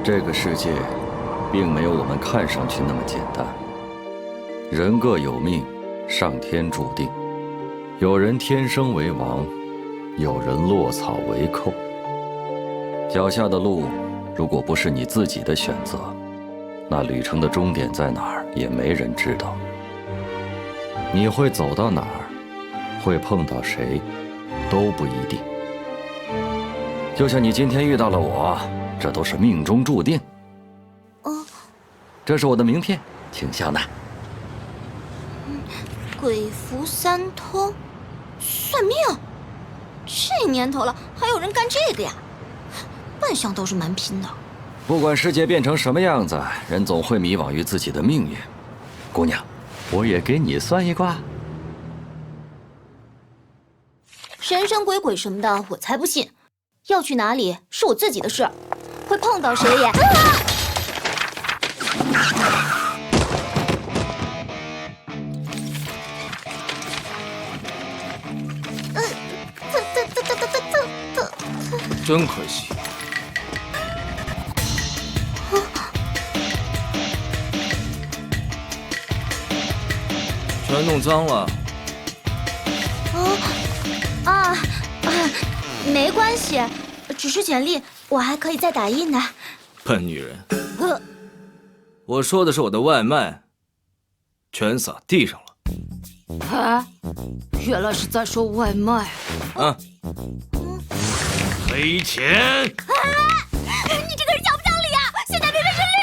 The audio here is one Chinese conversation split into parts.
这个世界，并没有我们看上去那么简单。人各有命，上天注定。有人天生为王，有人落草为寇。脚下的路，如果不是你自己的选择，那旅程的终点在哪儿，也没人知道。你会走到哪儿，会碰到谁，都不一定。就像你今天遇到了我，这都是命中注定。这是我的名片，请笑纳。鬼符三通，算命，这年头了，还有人干这个呀？扮相倒是蛮拼的。不管世界变成什么样子，人总会迷惘于自己的命运。姑娘，我也给你算一卦。神神鬼鬼什么的，我才不信。要去哪里是我自己的事，会碰到谁也……真可惜。全弄脏了。没关系，只是简历，我还可以再打印呢。笨女人！我说的是我的外卖，全洒地上了。哎，原来是在说外卖。啊！黑钱！你这个人讲不讲理啊？现在明明是绿。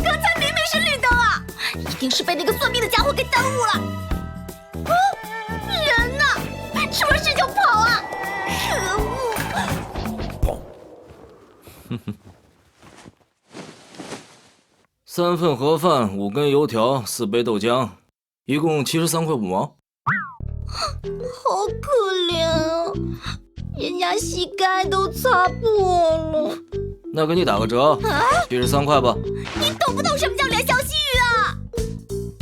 刚才明明是绿灯啊！一定是被那个算命的家伙给耽误了。人呢？出了事就跑啊！可恶！3份盒饭，5根油条，4杯豆浆，一共73块5毛。好可怜啊，人家膝盖都擦破了。那给你打个折，73块吧。你懂不懂什么叫怜香惜玉啊？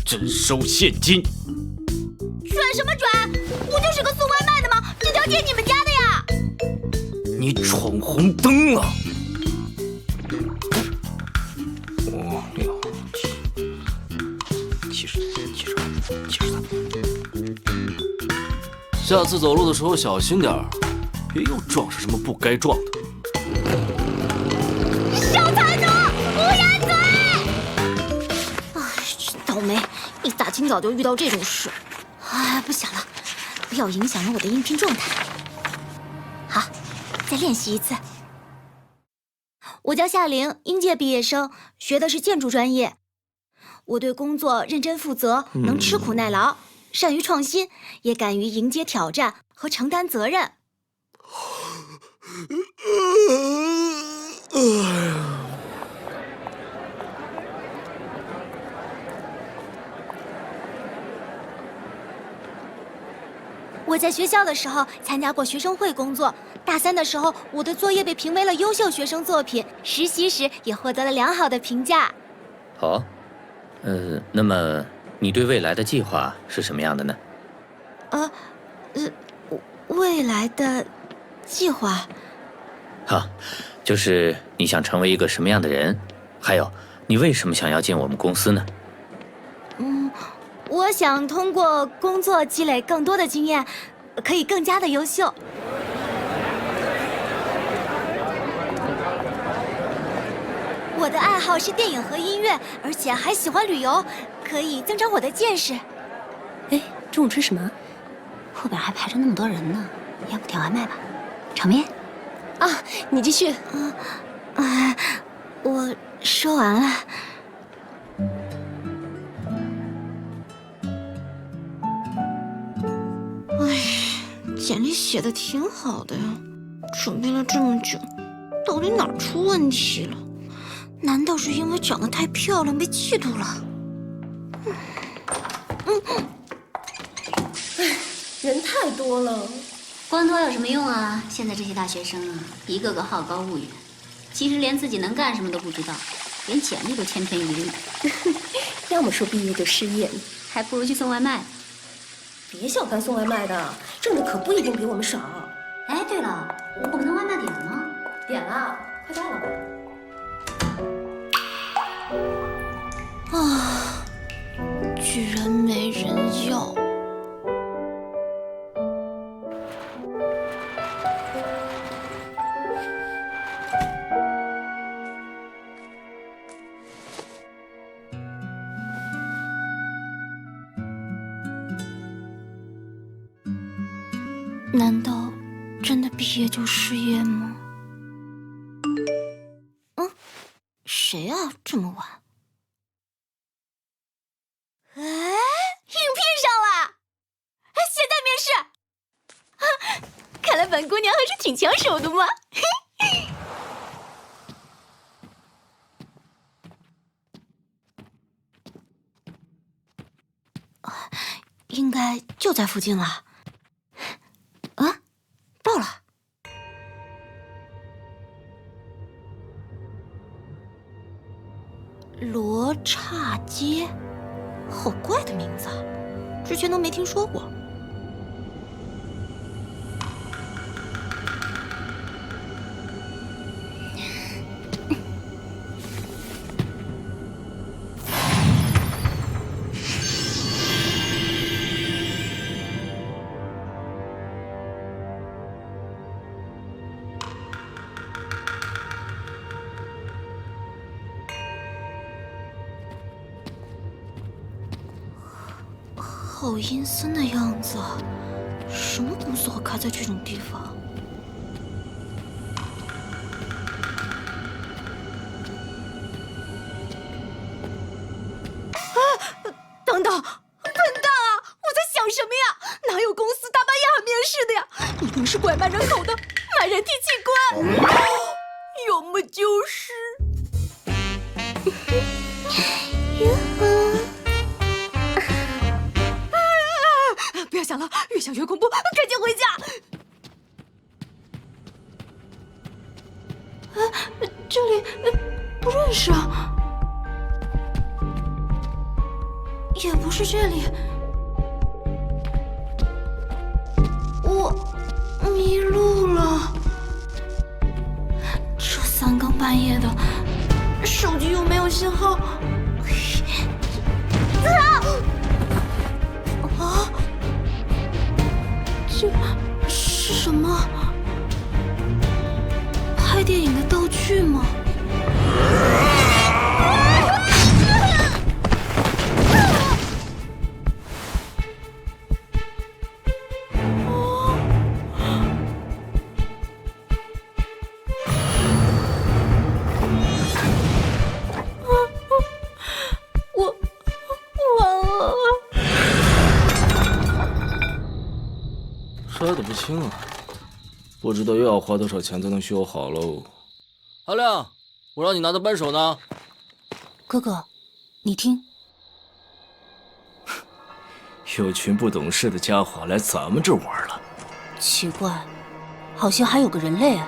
真收现金。转什么转？不就是个送外卖的吗？这条街你们家的呀？你闯红灯了！5、6、7、73。下次走路的时候小心点儿，别又撞上什么不该撞的。小财奴，乌鸦嘴！哎，真倒霉，一大清早就遇到这种事。哎，不想了，不要影响了我的应聘状态。好，再练习一次。我叫夏玲，应届毕业生，学的是建筑专业。我对工作认真负责，能吃苦耐劳，善于创新，也敢于迎接挑战和承担责任。我在学校的时候参加过学生会工作，大3的时候我的作业被评为了优秀学生作品，实习时也获得了良好的评价。好，那么你对未来的计划是什么样的呢？未来的计划？好，就是你想成为一个什么样的人，还有你为什么想要进我们公司呢？我想通过工作积累更多的经验，可以更加的优秀。我的爱好是电影和音乐，而且还喜欢旅游，可以增长我的见识。哎，中午吃什么？后边还排着那么多人呢，要不点外卖吧？炒面？啊，你继续。我说完了。简历写的挺好的呀，准备了这么久，到底哪儿出问题了？难道是因为长得太漂亮被嫉妒了？人太多了，光多有什么用啊？现在这些大学生啊，一个个好高骛远，其实连自己能干什么都不知道，连简历都千篇一律。要么说毕业就失业了，还不如去送外卖。别小看送外卖的，挣的可不一定比我们少。哎，对了，我不跟他外卖点了吗？点了，快到了吧？啊，居然没人要。难道真的毕业就失业吗？谁啊？这么晚？哎，应聘上了！现在面试。看来本姑娘还是挺抢手的嘛。应该就在附近了。啊，到了。罗刹街，好怪的名字啊，之前都没听说过。好阴森的样子，什么公司会开在这种地方？等等，笨蛋啊！我在想什么呀？哪有公司大半夜喊面试的呀？一定是拐卖人口的卖人体器官，要么就是……不要想了，越想越恐怖，赶紧回家。这里不认识啊，也不是这里，我迷路了。这三更半夜的，手机又没有信号。啊！这是什么？拍电影的道具吗？我完了。摔得不轻啊，不知道又要花多少钱才能修好喽。阿亮，我让你拿的扳手呢？哥哥，你听，有群不懂事的家伙来咱们这玩了。奇怪，好像还有个人类啊。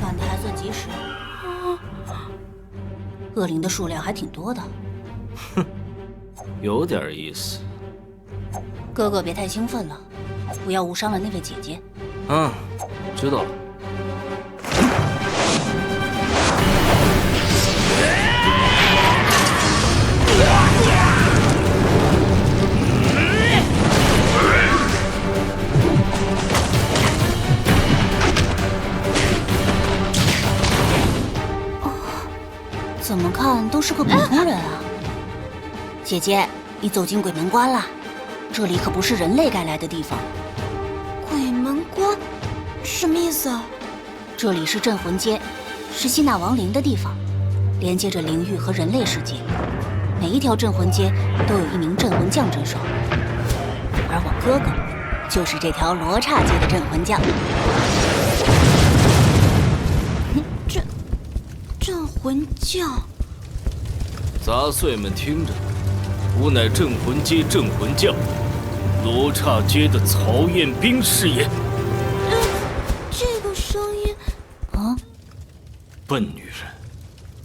赶得还算及时，恶灵的数量还挺多的。有点意思。哥哥别太兴奋了，不要误伤了那位姐姐。嗯，知道了。怎么看都是个普通人啊！姐姐，你走进鬼门关了，这里可不是人类该来的地方。鬼门关，什么意思啊？这里是镇魂街，是吸纳亡灵的地方，连接着灵域和人类世界。每一条镇魂街都有一名镇魂将镇守，而我哥哥就是这条罗刹街的镇魂将。镇魂将，杂碎们听着，吾乃镇魂街镇魂将，罗刹街的曹彦斌是也。这个声音，啊，笨女人，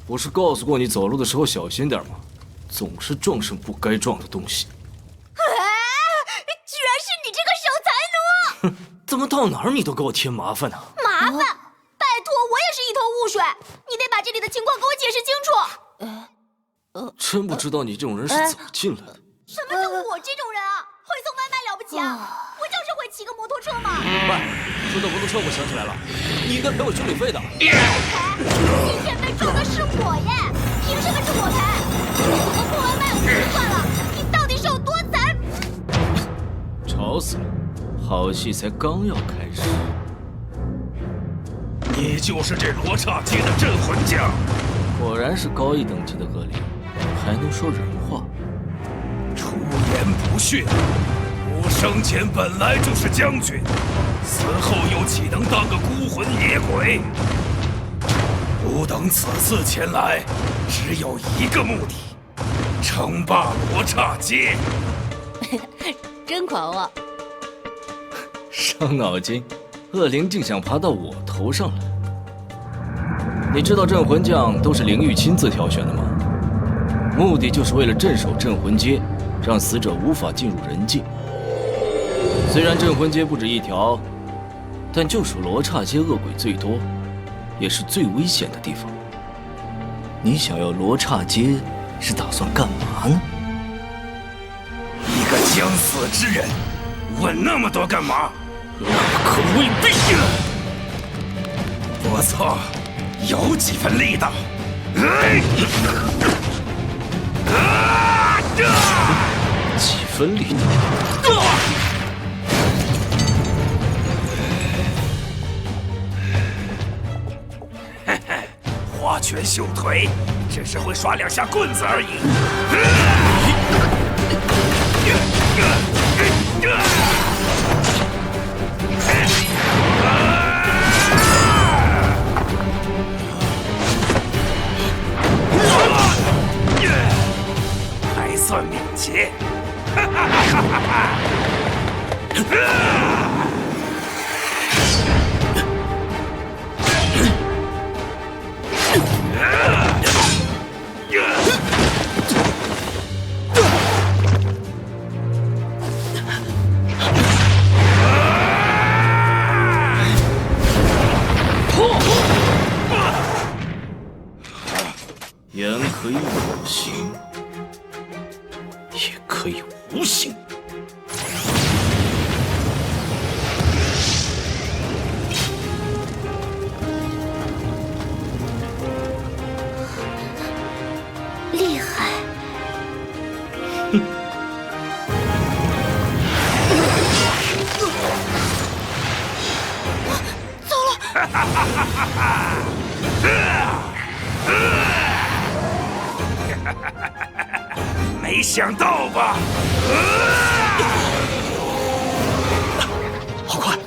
不是告诉过你走路的时候小心点吗？总是撞上不该撞的东西。居然是你这个守财奴！怎么到哪儿你都给我添麻烦呢？麻烦？拜托，我也是一头雾水，你得把这里的情况给我解释清楚。真不知道你这种人是怎么进来的。什么叫我这种人啊？会送外卖了不起啊？我就是会骑个摩托车嘛。喂，说到摩托车，我想起来了，你应该赔我修理费的。赔？今天被撞的是我耶，凭什么是我赔？你怎么送外卖我就算了，你到底是有多残？吵死了，好戏才刚要开始。你就是这罗刹街的镇魂将，果然是高一等级的恶灵，还能说人话。出言不逊。吾生前本来就是将军，死后又岂能当个孤魂野鬼？吾等此次前来，只有一个目的：称霸罗刹街。真狂妄！伤脑筋，恶灵竟想爬到我头上来。你知道镇魂将都是灵域亲自挑选的吗？目的就是为了镇守镇魂街，让死者无法进入人界。虽然镇魂街不止一条，但就属罗刹街恶鬼最多，也是最危险的地方。你想要罗刹街是打算干嘛呢？一个将死之人，问那么多干嘛？可未必。不错，有几分力道。几分力道。花拳绣腿，只是会耍两下棍子而已。还算敏捷。言可以有形，也可以无形。厉害！糟了！没想到吧？好快！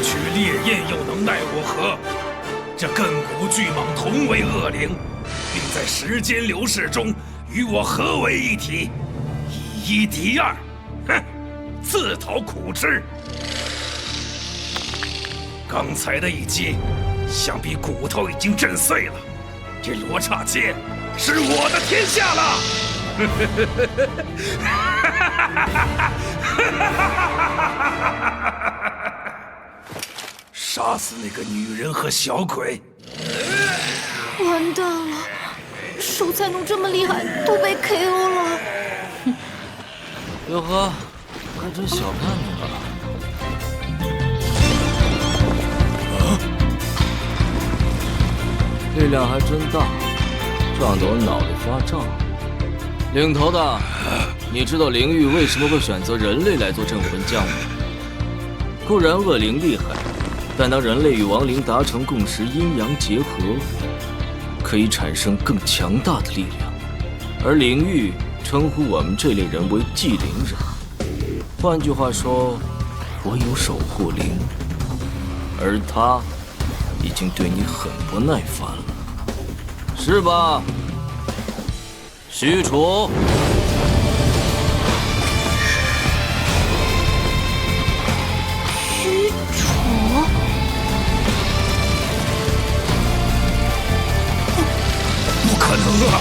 区区烈焰又能奈我何？这亘古巨蟒同为恶灵，并在时间流逝中与我合为一体，以一敌二，哼，自讨苦吃。刚才的一击，想必骨头已经震碎了。这罗刹街是我的天下了！杀死那个女人和小鬼！完蛋了，守财奴这么厉害，都被 KO 了。哟呵，还真小看你了。力量还真大，撞得我脑袋发胀。领头的，你知道灵域为什么会选择人类来做镇魂将吗？固然恶灵厉害，但当人类与亡灵达成共识，阴阳结合，可以产生更强大的力量。而灵域称呼我们这类人为祭灵人。换句话说，我有守护灵，而他已经对你很不耐烦了，是吧？许褚，许褚，不可能啊！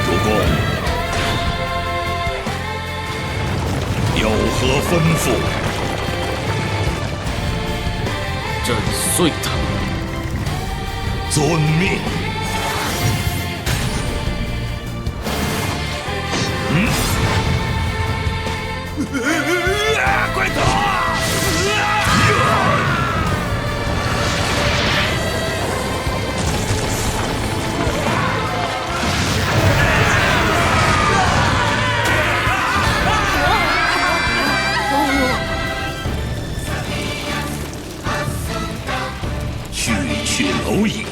主公，有何吩咐？震碎他！遵命。快走啊！区区蝼蚁，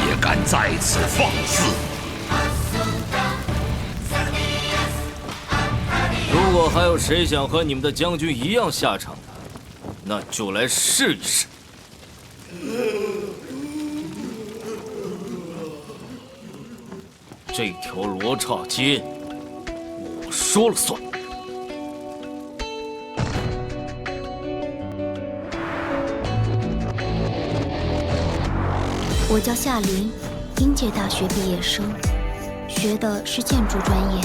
也敢在此放肆！如果还有谁想和你们的将军一样下场的，那就来试一试。这条罗刹街，我说了算。我叫夏琳，阴界大学毕业生，学的是建筑专业。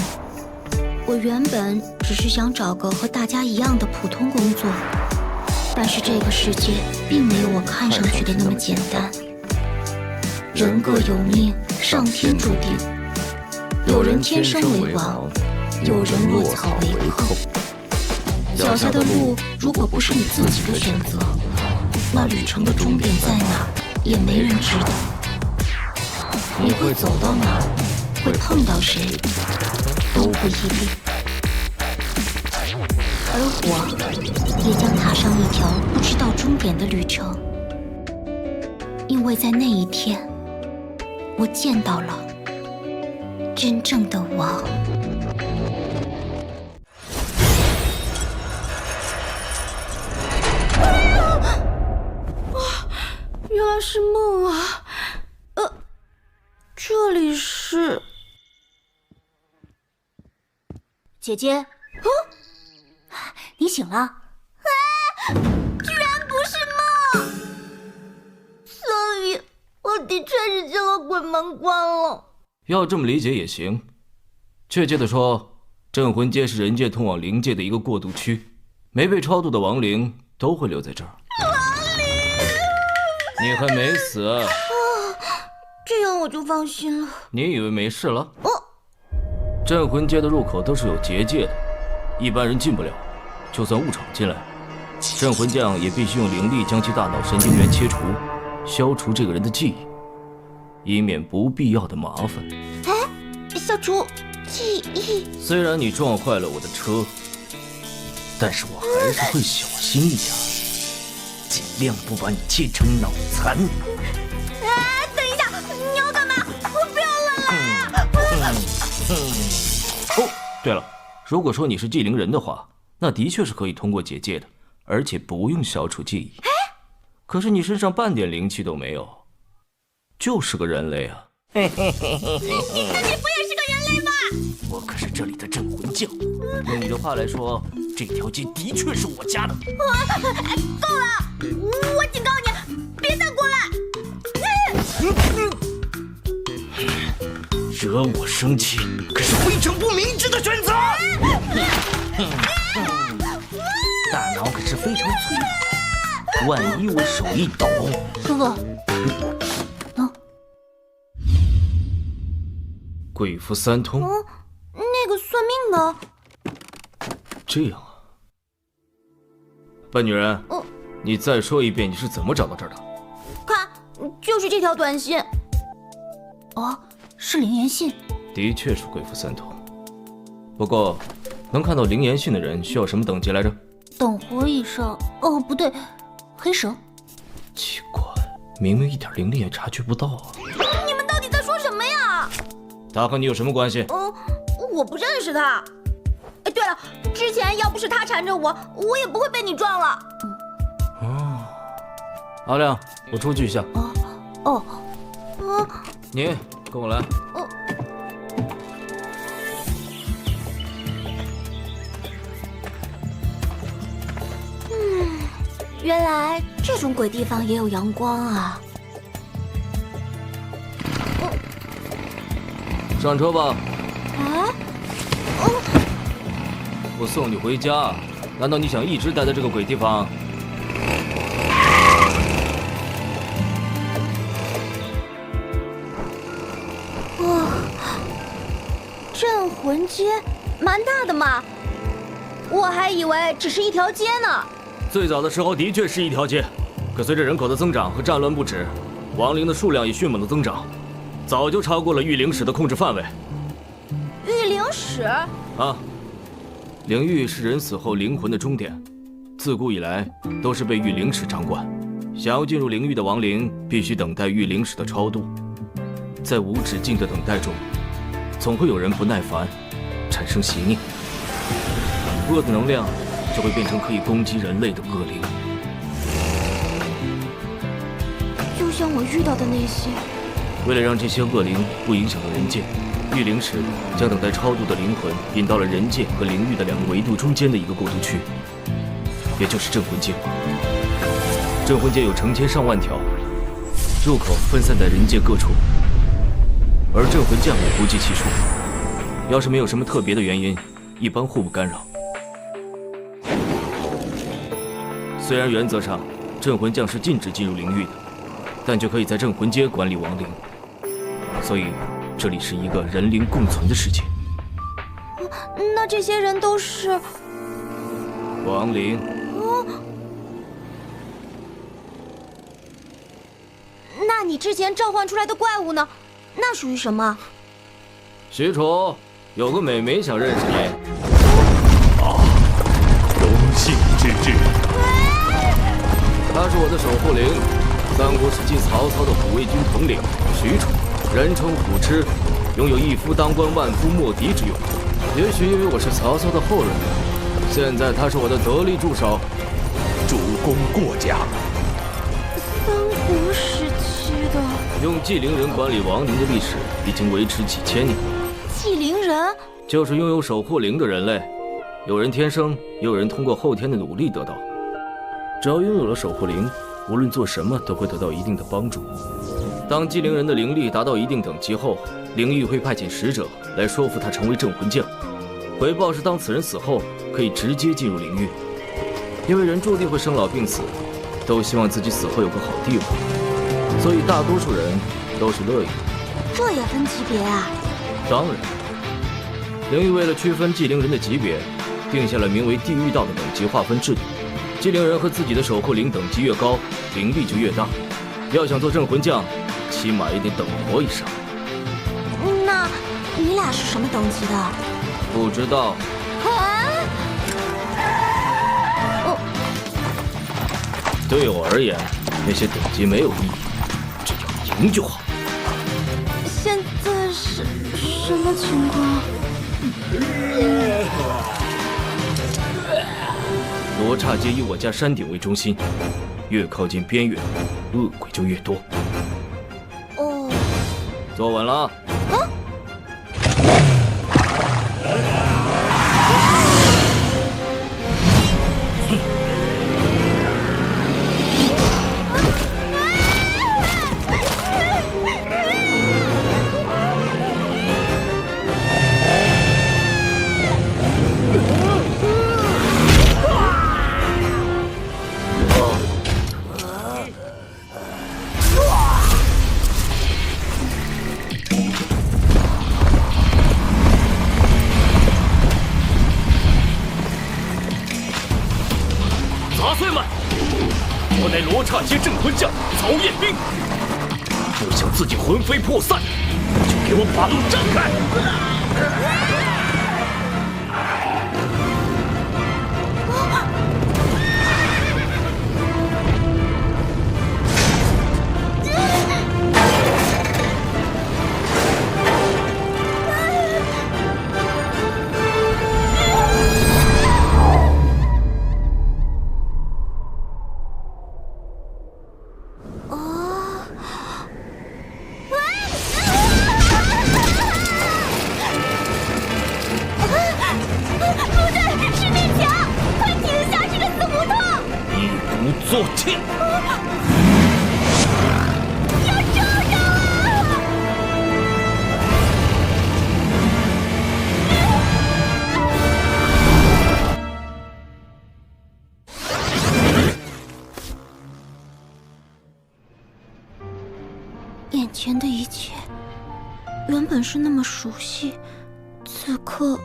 我原本只是想找个和大家一样的普通工作，但是这个世界并没有我看上去的那么简单。人各有命，上天注定，有人天生为王，有人落草为寇。脚下的路如果不是你自己的选择，那旅程的终点在哪儿也没人知道。你会走到哪儿，会碰到谁，都不一定。而我也将踏上一条不知道终点的旅程，因为在那一天，我见到了真正的王。原来是梦啊！这里是……姐姐，你醒了？居然不是梦！所以，我的确是进了鬼门关了。要这么理解也行。确切的说，镇魂街是人界通往灵界的一个过渡区，没被超度的亡灵都会留在这儿。亡灵，你还没死。这样我就放心了。你以为没事了？镇魂街的入口都是有结界的，一般人进不了。就算误闯进来，镇魂将也必须用灵力将其大脑神经元切除，消除这个人的记忆，以免不必要的麻烦。消除记忆。虽然你撞坏了我的车，但是我还是会小心一点，尽量不把你切成脑残。等一下，你要干嘛？我不要了啦！哦，对了，如果说你是祭灵人的话，那的确是可以通过结界的，而且不用消除记忆。可是你身上半点灵气都没有，就是个人类啊。你不也是个人类吗？我可是这里的镇魂将，用你的话来说，这条街的确是我家的。够了！我警告你，别再过来！惹我生气可是非常不明智的选择。大脑可是非常脆弱，万一我手一抖，哥哥，鬼符三通，那个算命的，这样啊。笨女人，你再说一遍你是怎么找到这儿的？看，就是这条短信。哦，是灵言信。的确是鬼符三通，不过能看到灵言信的人需要什么等级来着？等活以上。哦，不对，黑蛇。奇怪，明明一点灵力也察觉不到啊。你们到底在说什么呀？他和你有什么关系？我不认识他。哎，对了，之前要不是他缠着我，我也不会被你撞了。哦，阿亮，我出去一下。哦，你跟我来。原来这种鬼地方也有阳光啊！上车吧。啊？我送你回家，难道你想一直待在这个鬼地方？哇，镇魂街蛮大的嘛，我还以为只是一条街呢。最早的时候的确是一条街，可随着人口的增长和战乱不止，亡灵的数量也迅猛的增长，早就超过了御灵使的控制范围。御灵使？啊，灵域是人死后灵魂的终点，自古以来都是被御灵使掌管。想要进入灵域的亡灵，必须等待御灵使的超度。在无止境的等待中，总会有人不耐烦，产生邪念，恶的能量就会变成可以攻击人类的恶灵。就像我遇到的那些。为了让这些恶灵不影响到人界，御灵使将等待超度的灵魂引到了人界和灵域的两个维度中间的一个过渡区，也就是镇魂街。镇魂街有成千上万条，入口分散在人界各处，而镇魂将也不计其数。要是没有什么特别的原因，一般互不干扰。虽然原则上镇魂将是禁止进入灵域的，但却可以在镇魂街管理亡灵，所以这里是一个人灵共存的世界。那这些人都是亡灵。那你之前召唤出来的怪物呢？那属于什么？许褚，有个美眉想认识你。荣幸之至。他是我的守护灵，三国时期曹操的虎卫军统领许褚，人称虎痴，拥有一夫当关万夫莫敌之勇。也许因为我是曹操的后人，现在他是我的得力助手。主公过奖。三国时期的用祭灵人管理亡灵的历史已经维持几千年。祭灵人就是拥有守护灵的人类，有人天生，也有人通过后天的努力得到。只要拥有了守护灵，无论做什么都会得到一定的帮助。当祭灵人的灵力达到一定等级后，灵域会派遣使者来说服他成为镇魂将，回报是当此人死后可以直接进入灵域。因为人注定会生老病死，都希望自己死后有个好地方，所以大多数人都是乐意的。这也分级别啊？当然，灵域为了区分祭灵人的级别，定下了名为地狱道的等级划分制度。祭灵人和自己的守护灵等级越高，灵力就越大。要想做镇魂将，起码也得等活以上。那你俩是什么等级的？不知道。对我而言，那些等级没有意义，只要赢就好。现在是什么情况？罗刹街以我家山顶为中心，越靠近边缘，恶鬼就越多。哦，坐稳了。杂碎们，我乃罗刹街镇魂将曹彦兵，不想自己魂飞魄散，就给我把路让开！作孽！眼前的一切原本是那么熟悉，此刻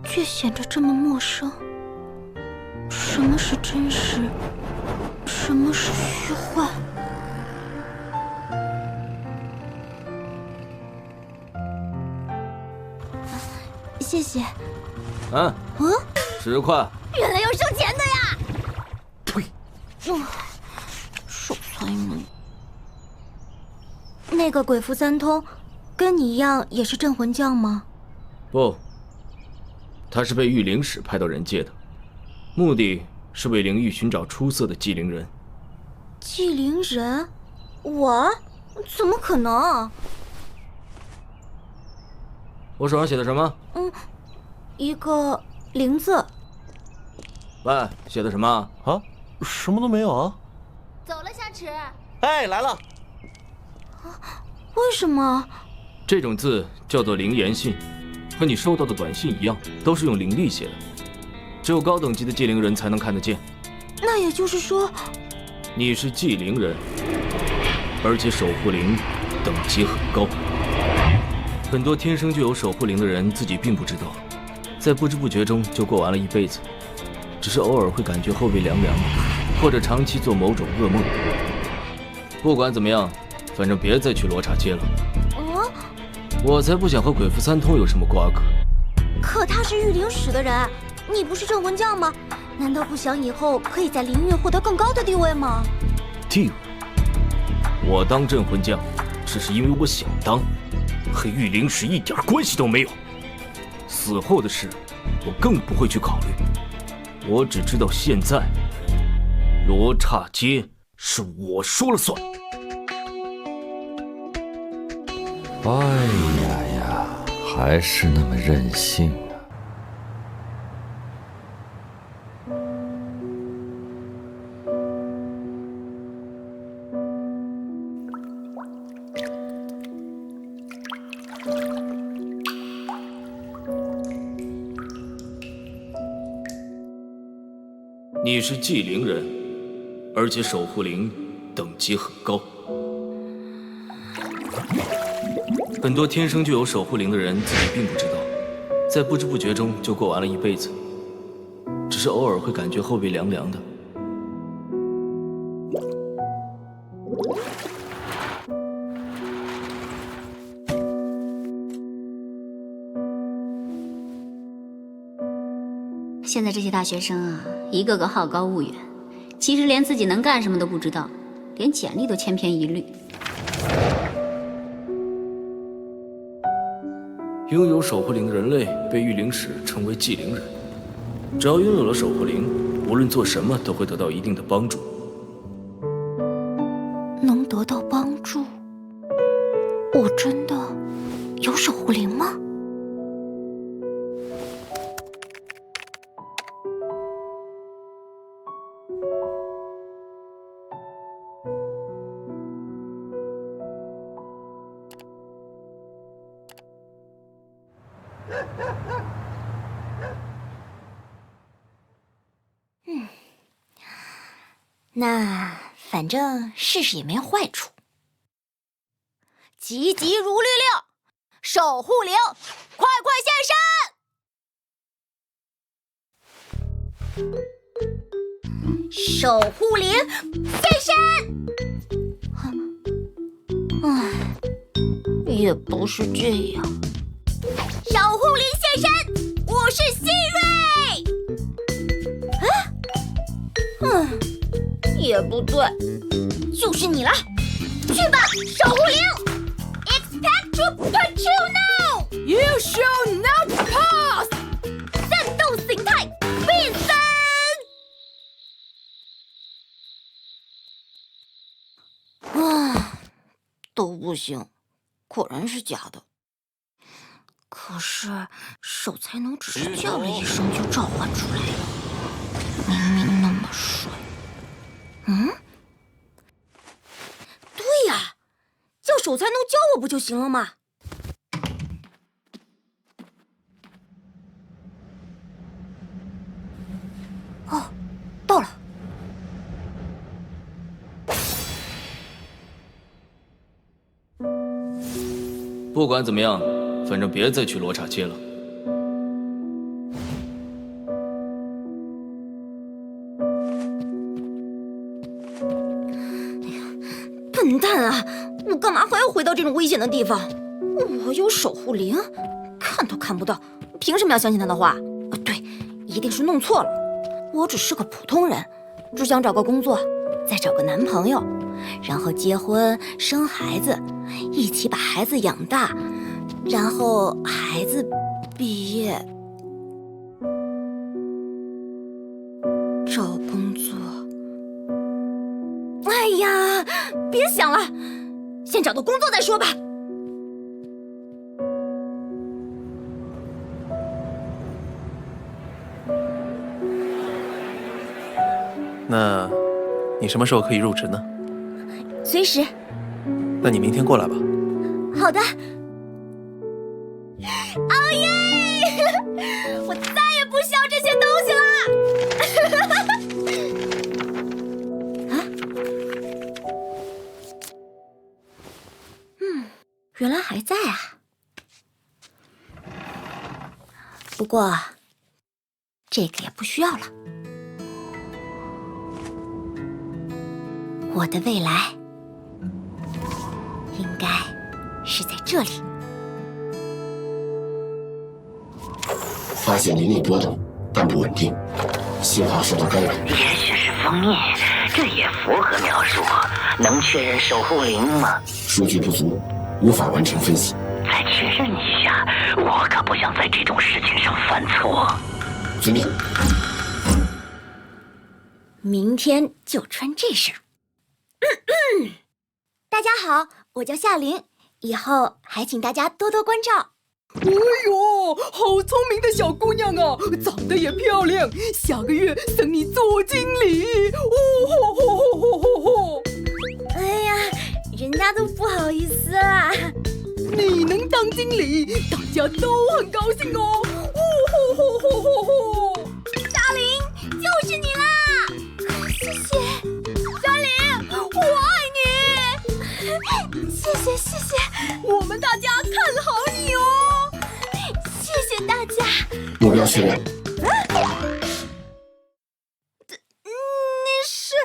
却显着这么陌生。什么是真实？什么是虚幻？谢谢。10块。原来要收钱的呀！呸！手残们。那个鬼符三通，跟你一样也是镇魂将吗？不，他是被御灵使派到人界的，目的是为灵域寻找出色的祭灵人。祭灵人？我？怎么可能？我手上写的什么？一个灵字。喂，写的什么？啊，什么都没有啊。走了，夏池。哎，来了。为什么？这种字叫做灵言信，和你收到的短信一样，都是用灵力写的，只有高等级的祭灵人才能看得见。那也就是说，你是祭灵人，而且守护灵等级很高。很多天生就有守护灵的人自己并不知道，在不知不觉中就过完了一辈子，只是偶尔会感觉后背凉凉的，或者长期做某种噩梦。不管怎么样，反正别再去罗刹街了。我才不想和鬼符三通有什么瓜葛。可他是御灵使的人，你不是镇魂将吗？难道不想以后可以在灵域获得更高的地位吗？地位？我当镇魂将，只是因为我想当，和御灵使一点关系都没有。死后的事，我更不会去考虑。我只知道现在，罗刹街是我说了算。哎呀呀，还是那么任性啊！你是祭灵人，而且守护灵等级很高。很多天生就有守护灵的人自己并不知道，在不知不觉中就过完了一辈子，只是偶尔会感觉后背凉凉的。现在这些大学生啊，一个个好高骛远，其实连自己能干什么都不知道，连简历都千篇一律。拥有守护灵的人类被御灵使称为祭灵人，只要拥有了守护灵，无论做什么都会得到一定的帮助。能得到帮助？我真的那反正试试也没有坏处。急急如律令，守护灵，快快现身！守护灵现身！也不是这样。守护灵现身，我是希瑞。也不对，就是你了，去吧，守护灵 ！Expecto Patronum！You shall not pass！ 战斗形态变身！都不行，果然是假的。可是守财奴只是叫了一声就召唤出来了，明明那么帅。对呀，叫守财奴教我不就行了吗？哦，到了。不管怎么样，反正别再去罗刹街了。笨蛋啊！我干嘛还要回到这种危险的地方？我有守护灵，看都看不到，凭什么要相信他的话？对，一定是弄错了。我只是个普通人，只想找个工作，再找个男朋友，然后结婚生孩子，一起把孩子养大，然后孩子毕业，找工作。哎呀，别想了，先找到工作再说吧。那，你什么时候可以入职呢？随时。那你明天过来吧。好的。哦耶！我再也不需要这些东西了。啊？原来还在啊。不过，这个也不需要了。我的未来应该是在这里。发现灵力波动，但不稳定，信号受到干扰。也许是封印，这也符合描述。能确认守护灵吗？数据不足，无法完成分析。再确认一下，我可不想在这种事情上犯错。遵命。明天就穿这身。大家好，我叫夏琳，以后还请大家多多关照。哎呦，好聪明的小姑娘啊，长得也漂亮，下个月升你做经理。哦吼吼吼吼吼吼！哎呀，人家都不好意思啦。你能当经理，大家都很高兴哦。哦吼吼吼吼吼！夏琳，就是你啦！谢谢，夏琳，我爱你。谢谢谢谢，我们大家看好你哦。谢谢大家。目标确认。你是？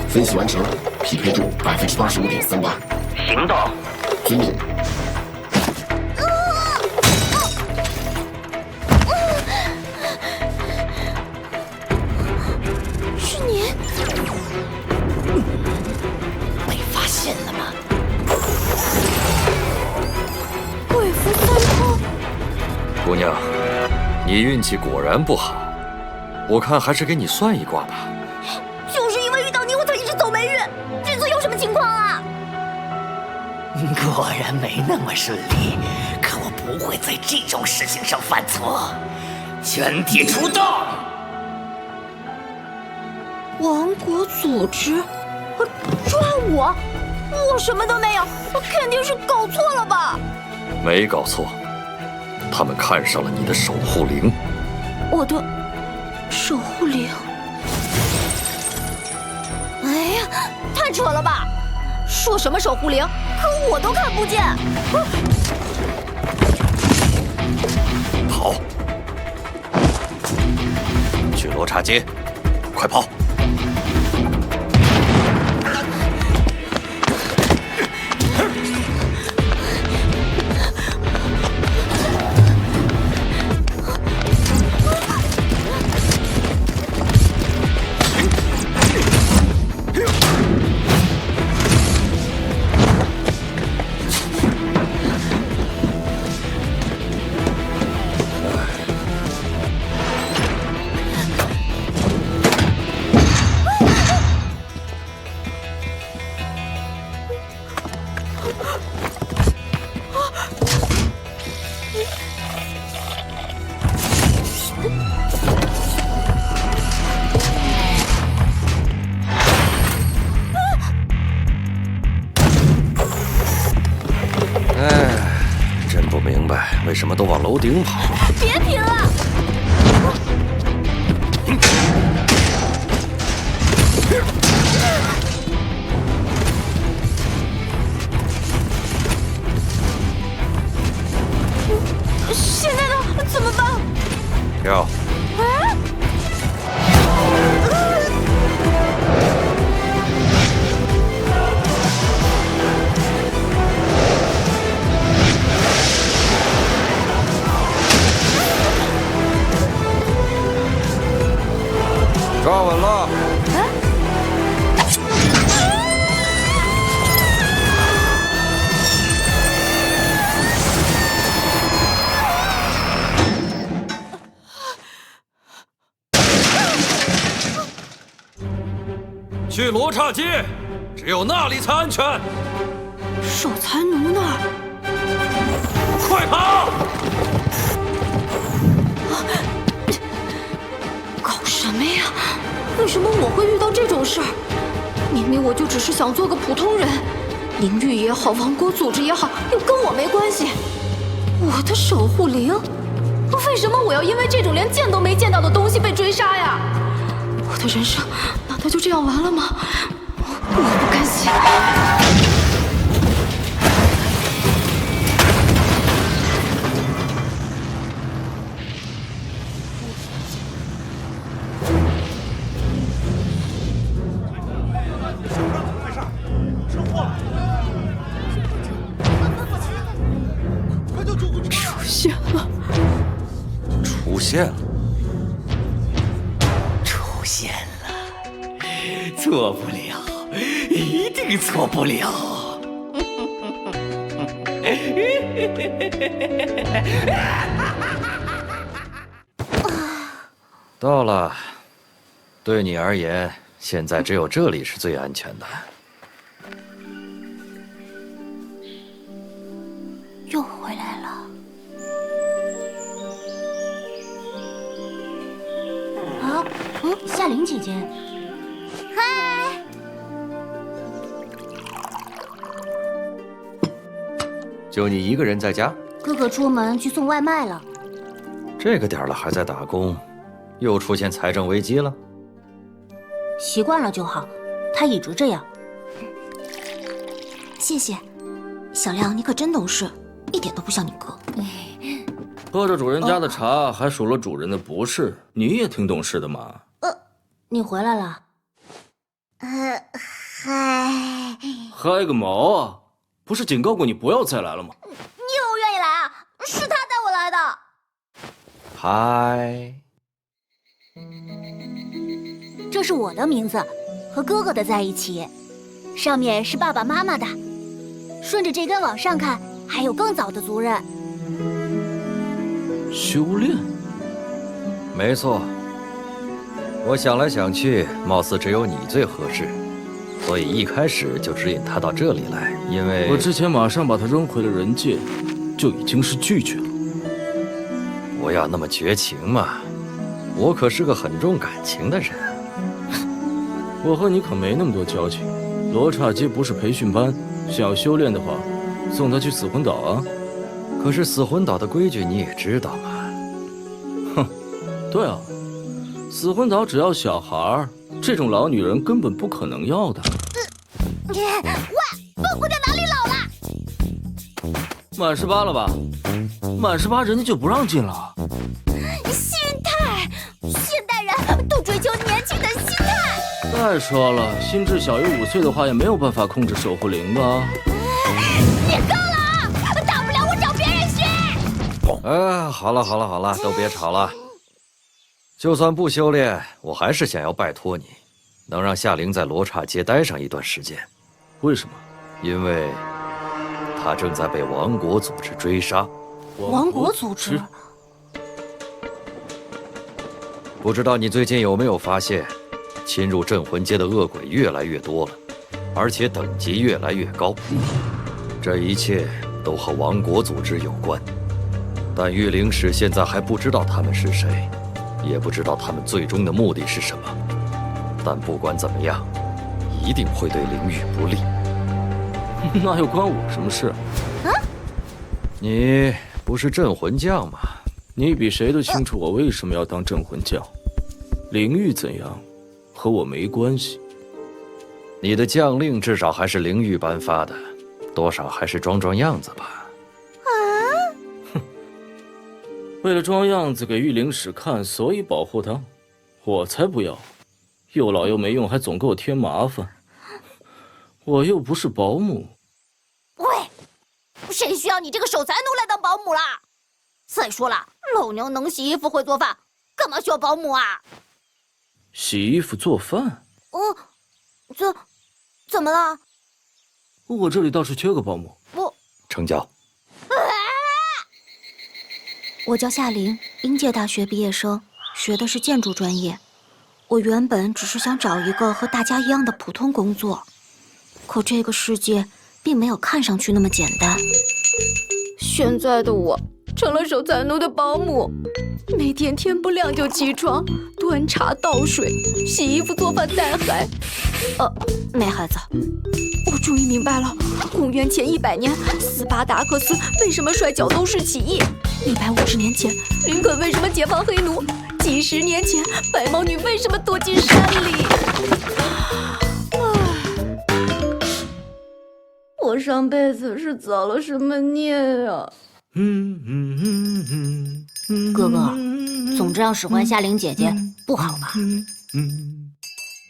分析完成，匹配度85.38%。行动。遵命。是你？被发现了吗？鬼符三通。姑娘，你运气果然不好，我看还是给你算一卦吧。就是因为遇到你，我才一直走霉运。这次有什么情况啊？果然没那么顺利，可我不会在这种事情上犯错。全体出动！王国组织抓我？我什么都没有，我肯定是搞错了吧？没搞错，他们看上了你的守护灵。我的守护灵？哎呀，太扯了吧！说什么守护灵，可我都看不见。跑！去罗刹街，快跑！真不明白为什么都往楼顶跑。别拼了！现在呢？怎么办？跳！抓稳了！去罗刹街，只有那里才安全。守财奴那儿，快跑！搞什么呀？为什么我会遇到这种事儿？明明我就只是想做个普通人，灵域也好，王国组织也好，又跟我没关系。我的守护灵，为什么我要因为这种连见都没见到的东西被追杀呀？我的人生难道就这样完了吗？我不甘心。出现了，错不了，一定错不了。到了，对你而言，现在只有这里是最安全的。又回来了。啊，夏琳姐姐，嗨，就你一个人在家？哥哥出门去送外卖了。这个点了还在打工，又出现财政危机了？习惯了就好，他一直这样。谢谢，小亮，你可真懂事，一点都不像你哥。喝着主人家的茶，还数了主人的不是，你也挺懂事的嘛。你回来了？嗨，嗨个毛啊！不是警告过你不要再来了吗？你有愿意来啊？是他带我来的。嗨，这是我的名字，和哥哥的在一起，上面是爸爸妈妈的。顺着这根往上看，还有更早的族人。修炼？没错。我想来想去，貌似只有你最合适，所以一开始就指引他到这里来。因为我之前马上把他扔回了人界，就已经是拒绝了。不要那么绝情嘛，我可是个很重感情的人。我和你可没那么多交情。罗刹街不是培训班，想要修炼的话，送他去死魂岛啊。可是死魂岛的规矩你也知道嘛。哼，对啊，死魂岛只要小孩儿，这种老女人根本不可能要的。喂，凤姑娘哪里老了？满18了吧？满18人家就不让进了。心态，现代人都追求年轻的心态。再说了，心智小于5岁的话，也没有办法控制守护灵吧？你够了，大不了我找别人学。好了，都别吵了。就算不修炼，我还是想要拜托你，能让夏灵在罗刹街待上一段时间。为什么？因为他正在被王国组织追杀。王国组织？不知道你最近有没有发现，侵入镇魂街的恶鬼越来越多了，而且等级越来越高。这一切都和王国组织有关，但御灵使现在还不知道他们是谁，也不知道他们最终的目的是什么。但不管怎么样，一定会对灵域不利。那又关我什么事？你不是镇魂将吗？你比谁都清楚我为什么要当镇魂将。灵域怎样，和我没关系。你的将令至少还是灵域颁发的，多少还是装装样子吧。哼，为了装样子给御灵使看，所以保护他，我才不要。又老又没用，还总给我添麻烦。我又不是保姆。喂，谁需要你这个守财奴来当保姆啦？再说了，老娘能洗衣服会做饭，干嘛需要保姆啊？洗衣服做饭？怎么了？我这里倒是缺个保姆。成交。我叫夏灵，应届大学毕业生，学的是建筑专业。我原本只是想找一个和大家一样的普通工作，可这个世界并没有看上去那么简单。现在的我成了守财奴的保姆，每天天不亮就起床，端茶倒水，洗衣服、做饭、带孩。没孩子。我终于明白了，公元前100年，斯巴达克斯为什么率角斗士起义；150年前，林肯为什么解放黑奴；几十年前，白毛女为什么躲进山里。我上辈子是造了什么孽啊？哥哥，总这样使唤夏灵姐姐不好吧？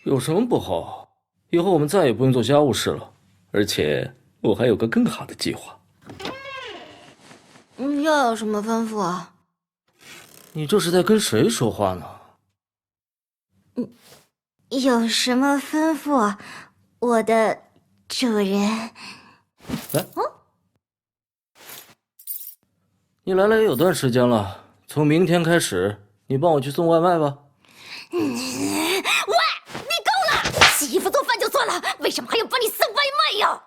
有什么不好？以后我们再也不用做家务事了，而且我还有个更好的计划。又有什么吩咐啊？你这是在跟谁说话呢？有什么吩咐，我的主人？你来了也有段时间了，从明天开始，你帮我去送外卖吧。喂，你够了！洗衣服做饭就算了，为什么还要帮你送外卖呀？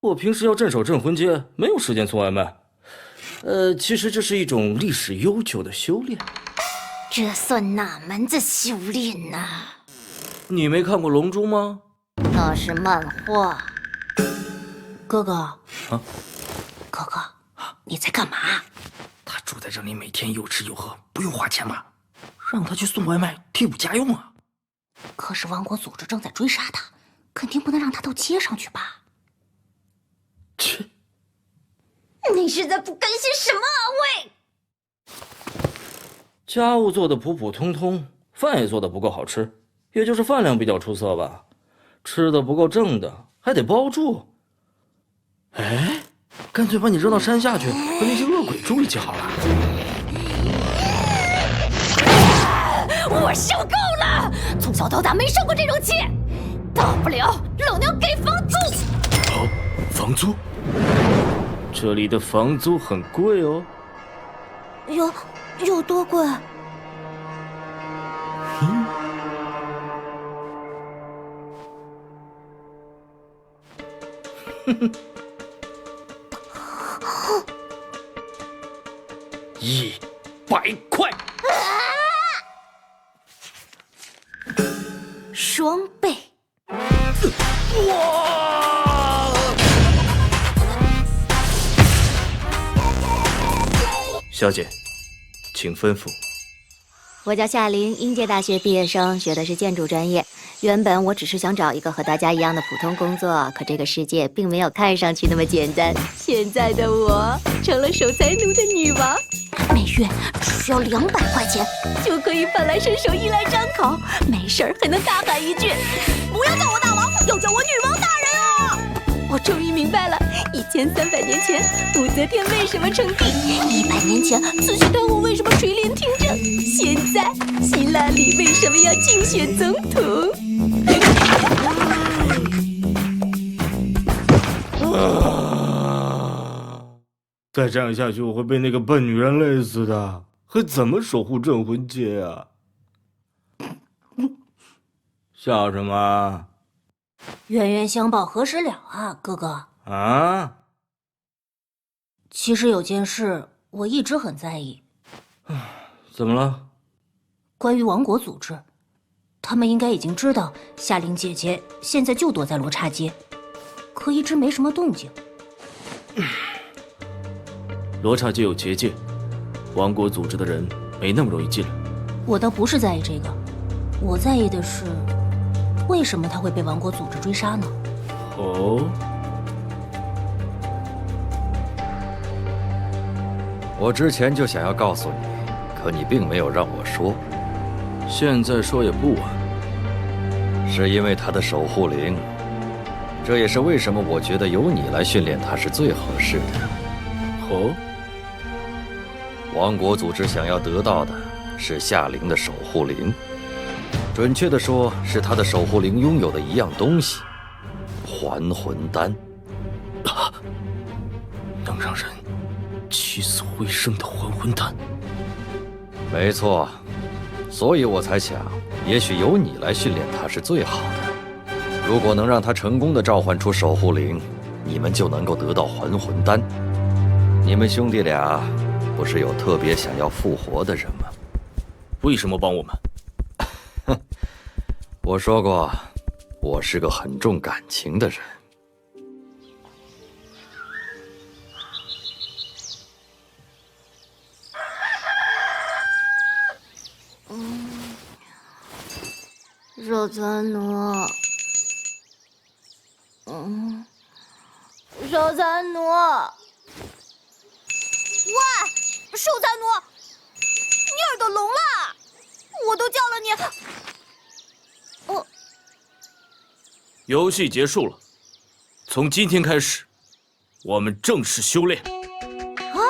我平时要镇守镇魂街，没有时间送外卖。其实这是一种历史悠久的修炼。这算哪门子修炼呢？你没看过《龙珠》吗？那是漫画。哥哥，哥哥，你在干嘛？他住在这里，每天有吃有喝，不用花钱吧？让他去送外卖，替补家用啊。可是王国组织正在追杀他，肯定不能让他到街上去吧？切！你是在不甘心什么啊？喂！家务做的普普通通，饭也做的不够好吃，也就是饭量比较出色吧。吃的不够正的，还得包住。哎，干脆把你扔到山下去，和那些恶鬼住一起好了。我受够了！从小到大没受过这种气，大不了老娘给房租。好，房租？这里的房租很贵哦。有多贵？100块。双倍。小姐，请吩咐。我叫夏琳，应届大学毕业生，学的是建筑专业。原本我只是想找一个和大家一样的普通工作，可这个世界并没有看上去那么简单。现在的我成了守财奴的女王，每月只需要200块钱就可以饭来伸手、衣来张口，没事儿还能大喊一句：“不要叫我大王，要叫我女王大人啊！”我终于明白了，1300年前武则天为什么称帝，100年前慈禧太后为什么垂帘听政，现在希拉里为什么要竞选总统。再这样下去，我会被那个笨女人累死的，还怎么守护镇魂街啊？笑什么？冤冤相报何时了啊，哥哥。啊？其实有件事我一直很在意。怎么了？关于王国组织，他们应该已经知道夏琳姐姐现在就躲在罗刹街，可一直没什么动静。罗刹街有结界，王国组织的人没那么容易进来。我倒不是在意这个，我在意的是，为什么他会被王国组织追杀呢？哦，我之前就想要告诉你，可你并没有让我说。现在说也不晚。是因为他的守护灵，这也是为什么我觉得由你来训练他是最合适的。哦，王国组织想要得到的是夏灵的守护灵，准确的说，是他的守护灵拥有的一样东西——还魂丹。能让人起死回生的还魂丹。没错，所以我才想，也许由你来训练他是最好的。如果能让他成功的召唤出守护灵，你们就能够得到还魂丹。你们兄弟俩不是有特别想要复活的人吗？为什么帮我们？我说过，我是个很重感情的人。守财奴，守财奴，喂，守财奴，你耳朵聋了？我都叫了你。游戏结束了，从今天开始，我们正式修炼。啊？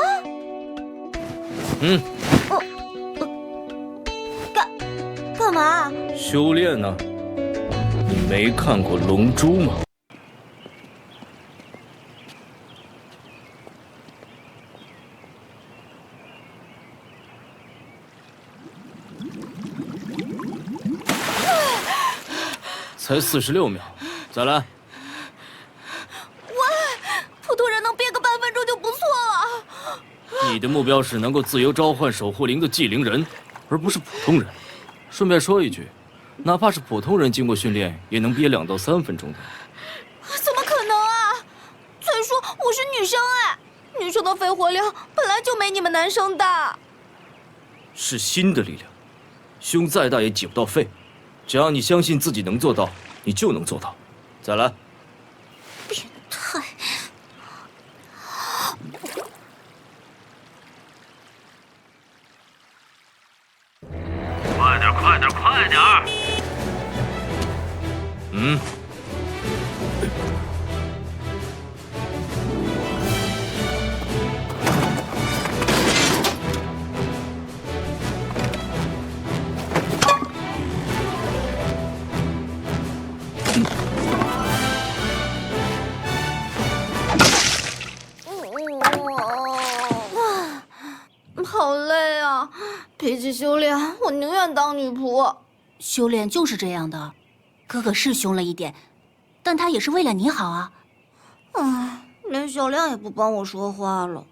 干嘛？修炼呢？你没看过《龙珠》吗？才46秒，再来。普通人能憋个半分钟就不错了。你的目标是能够自由召唤守护灵的祭灵人，而不是普通人。顺便说一句，哪怕是普通人经过训练，也能憋2到3分钟的。怎么可能啊！再说我是女生哎，女生的肺活量本来就没你们男生大。是心的力量，胸再大也挤不到肺。只要你相信自己能做到，你就能做到。再来。变态！快点，快点，快点！好累啊！比起修炼，我宁愿当女仆。修炼就是这样的，哥哥是凶了一点，但他也是为了你好啊。连小亮也不帮我说话了。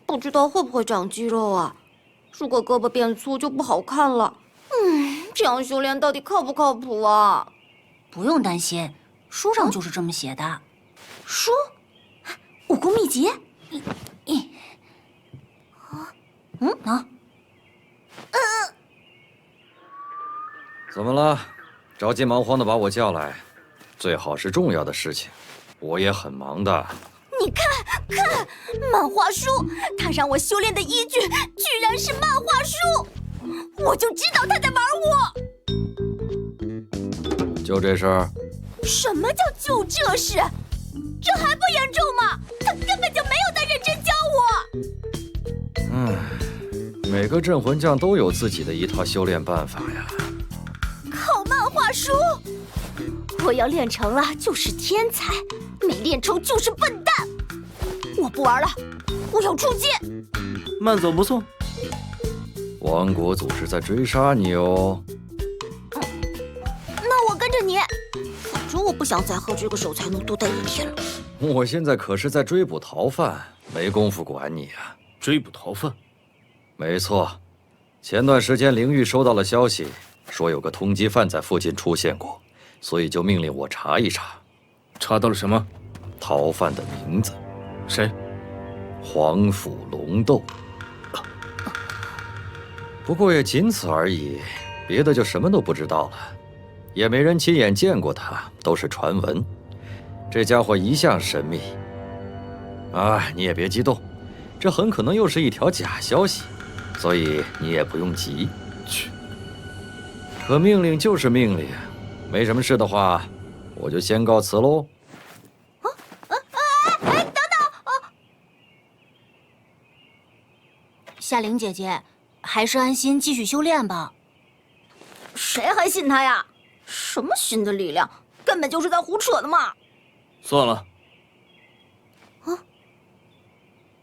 不知道会不会长肌肉啊？如果胳膊变粗就不好看了。这样修炼到底靠不靠谱啊？不用担心，书上就是这么写的。书？武功秘籍？怎么了？着急忙慌的把我叫来，最好是重要的事情，我也很忙的。你看，漫画书，他让我修炼的依据居然是漫画书，我就知道他在玩我。就这事儿？什么叫就这事？这还不严重吗？他根本就没有在认真教我。每个镇魂将都有自己的一套修炼办法呀。靠漫画书，我要练成了就是天才，没练成就是笨蛋。我不玩了，我要出街。慢走不送。王国祖是在追杀你哦。那我跟着你，反正我不想再和这个守财奴多待一天了。我现在可是在追捕逃犯，没工夫管你啊。追捕逃犯？没错，前段时间灵玉收到了消息，说有个通缉犯在附近出现过，所以就命令我查一查。查到了什么？逃犯的名字。谁？黄甫龙斗。不过也仅此而已，别的就什么都不知道了，也没人亲眼见过他，都是传闻。这家伙一向神秘。你也别激动，这很可能又是一条假消息，所以你也不用急。去。可命令就是命令，没什么事的话，我就先告辞喽。等等！夏玲姐姐，还是安心继续修炼吧。谁还信他呀？什么新的力量，根本就是在胡扯的嘛！算了。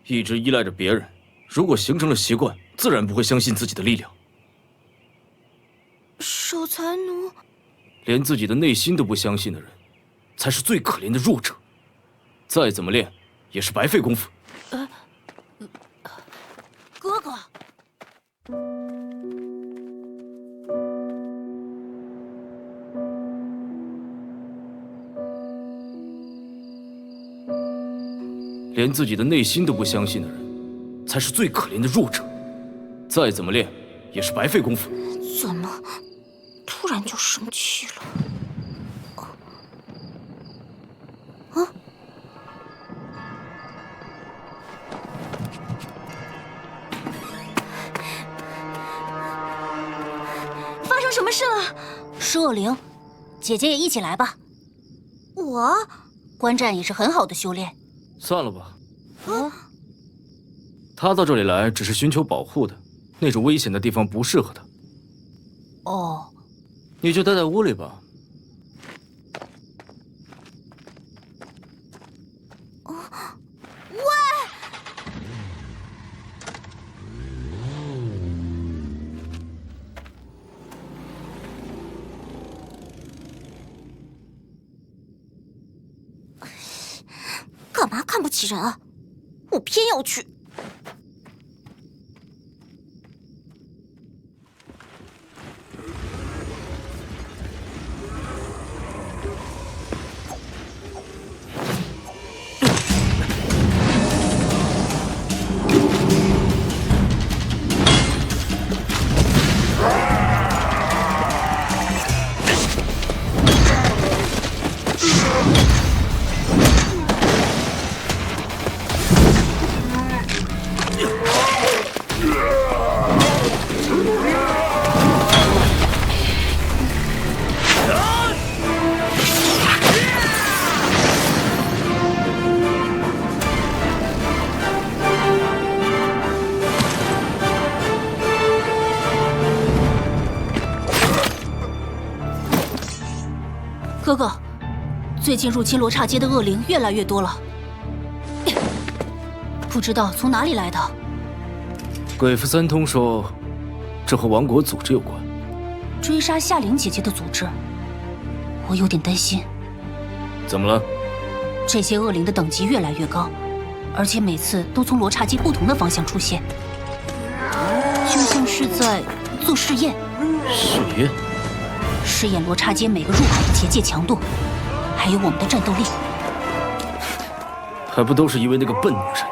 一直依赖着别人，如果形成了习惯，自然不会相信自己的力量。守财奴，连自己的内心都不相信的人，才是最可怜的弱者。再怎么练，也是白费功夫。哥哥。连自己的内心都不相信的人，才是最可怜的弱者。再怎么练，也是白费功夫。怎么突然就生气了？发生什么事了？是恶灵，姐姐也一起来吧。我观战也是很好的修炼。算了吧。他到这里来只是寻求保护的，那种危险的地方不适合他。哦，你就待在屋里吧。喂！干嘛看不起人啊？我偏要去。哥哥，最近入侵罗刹街的恶灵越来越多了，不知道从哪里来的。鬼符三通说，这和王国组织有关。追杀夏玲姐姐的组织，我有点担心。怎么了？这些恶灵的等级越来越高，而且每次都从罗刹街不同的方向出现，就像是在做试验。试验？试验罗刹街每个入口的结界强度，还有我们的战斗力。还不都是因为那个笨女人？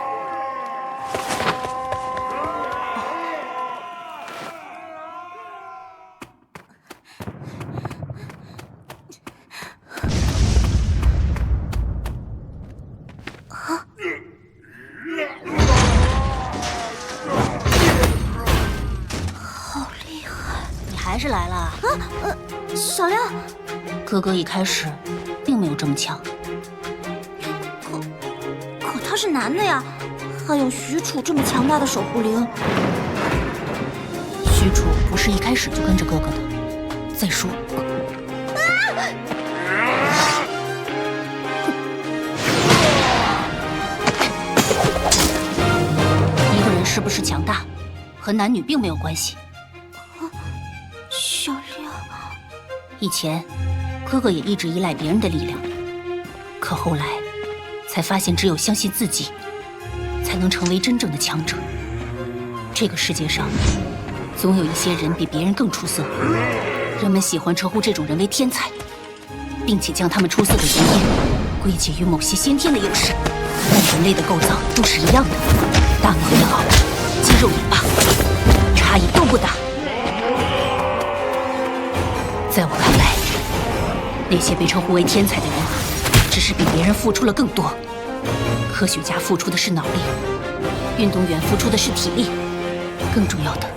还是来了啊！小亮，哥哥一开始并没有这么强。可他是男的呀，还有许褚这么强大的守护灵。许褚不是一开始就跟着哥哥的。再说，一个人是不是强大，和男女并没有关系。小亮，以前，哥哥也一直依赖别人的力量，可后来，才发现只有相信自己，才能成为真正的强者。这个世界上，总有一些人比别人更出色，人们喜欢称呼这种人为天才，并且将他们出色的原因归结于某些先天的优势。但人类的构造都是一样的，大脑也好，肌肉也罢，差异都不大。在我看来，那些被称呼为天才的人，只是比别人付出了更多。科学家付出的是脑力，运动员付出的是体力，更重要的，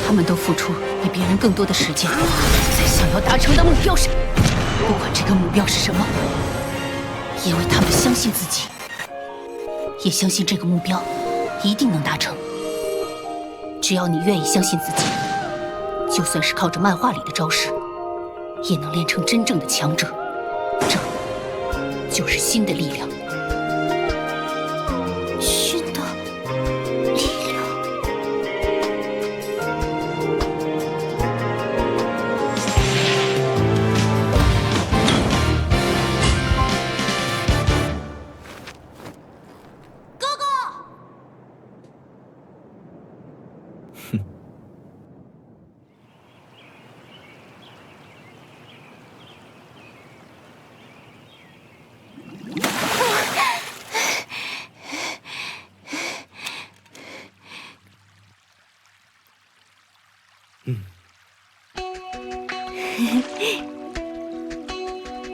他们都付出比别人更多的时间，在想要达成的目标上。不管这个目标是什么，因为他们相信自己，也相信这个目标一定能达成。只要你愿意相信自己，就算是靠着漫画里的招式，也能练成真正的强者。这就是新的力量。新的力量。哥哥，哼。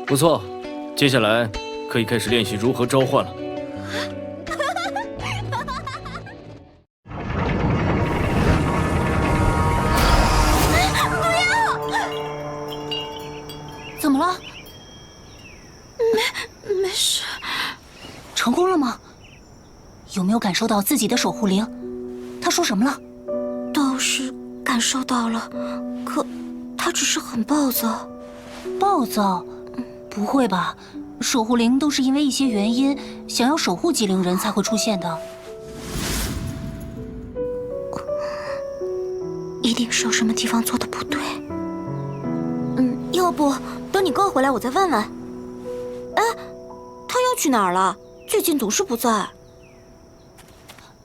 不错，接下来可以开始练习如何召唤了。怎么了？没事。成功了吗？有没有感受到自己的守护灵？他说什么了？倒是感受到了，可他只是很暴躁。暴躁？不会吧？守护灵都是因为一些原因想要守护机灵人才会出现的。一定是有什么地方做的不对。要不等你哥回来我再问问。哎，他又去哪儿了？最近总是不在。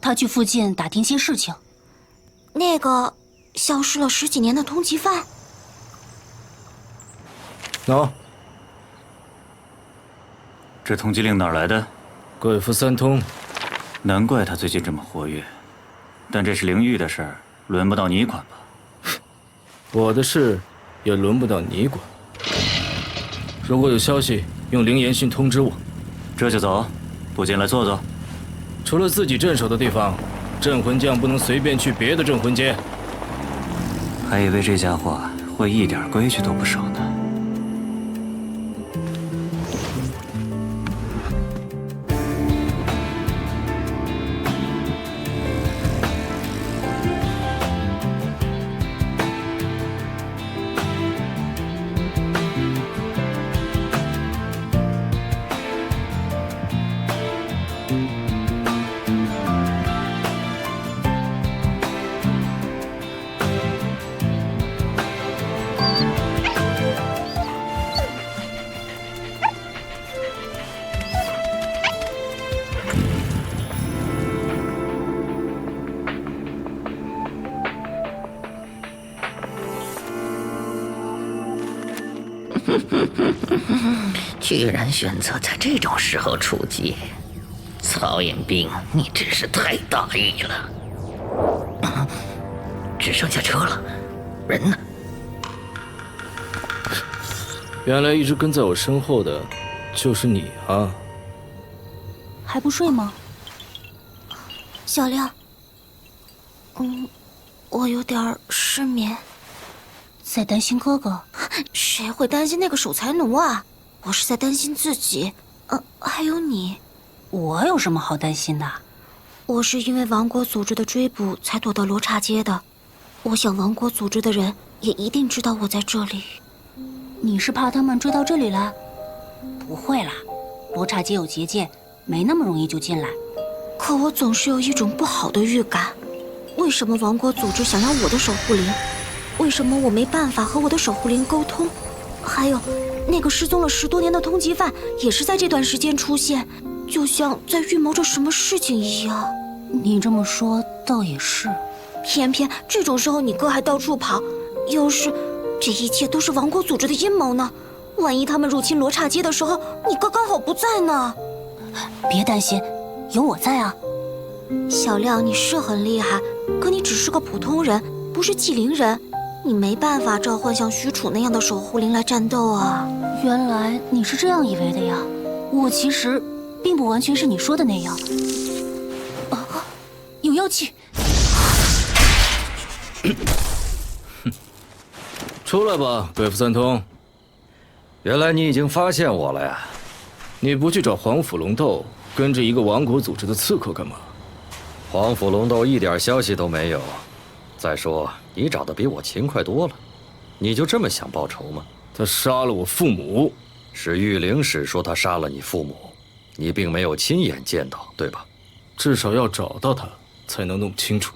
他去附近打听些事情。那个消失了10几年的通缉犯。喏，这通缉令哪儿来的？贵府三通。难怪他最近这么活跃。但这是灵域的事儿，轮不到你管吧？我的事也轮不到你管。如果有消息，用灵言信通知我。这就走，不进来坐坐。除了自己镇守的地方，镇魂将不能随便去别的镇魂街。还以为这家伙会一点规矩都不守呢。居然选择在这种时候出击，曹衍兵，你真是太大意了。只剩下车了，人呢？原来一直跟在我身后的，就是你啊！还不睡吗？小亮，我有点失眠，在担心哥哥。谁会担心那个守财奴啊？我是在担心自己，还有你。我有什么好担心的？我是因为王国组织的追捕才躲到罗刹街的。我想王国组织的人也一定知道我在这里。你是怕他们追到这里来？不会啦，罗刹街有结界，没那么容易就进来。可我总是有一种不好的预感。为什么王国组织想要我的守护灵？为什么我没办法和我的守护灵沟通？还有，那个失踪了10多年的通缉犯也是在这段时间出现，就像在预谋着什么事情一样。你这么说倒也是。偏偏这种时候你哥还到处跑，要是这一切都是王国组织的阴谋呢？万一他们入侵罗刹街的时候，你哥刚好不在呢？别担心，有我在啊。小亮，你是很厉害，可你只是个普通人，不是纪灵人，你没办法召唤像许褚那样的守护灵来战斗啊。原来你是这样以为的呀，我其实并不完全是你说的那样。有妖气！出来吧，鬼斧三通。原来你已经发现我了呀！你不去找黄甫龙斗，跟着一个王国组织的刺客干嘛？黄甫龙斗一点消息都没有。再说，你找的比我勤快多了，你就这么想报仇吗？他杀了我父母，是御灵使说他杀了你父母，你并没有亲眼见到，对吧？至少要找到他，才能弄清楚。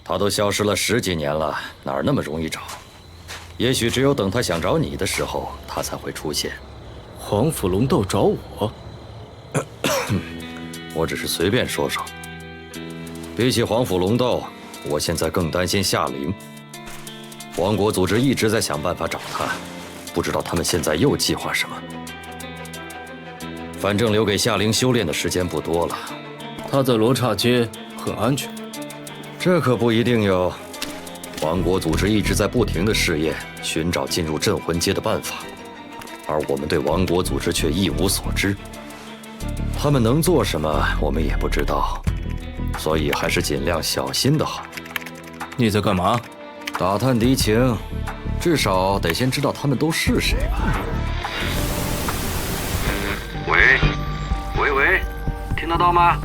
他都消失了10几年了，哪儿那么容易找？也许只有等他想找你的时候，他才会出现。黄甫龙斗找我？我只是随便说说。比起黄甫龙斗，我现在更担心夏灵。王国组织一直在想办法找他，不知道他们现在又计划什么。反正留给夏灵修炼的时间不多了。他在罗刹街很安全。这可不一定哟。王国组织一直在不停地试验，寻找进入镇魂街的办法，而我们对王国组织却一无所知。他们能做什么，我们也不知道，所以还是尽量小心的好。你在干嘛？打探敌情，至少得先知道他们都是谁吧。喂，听得到吗？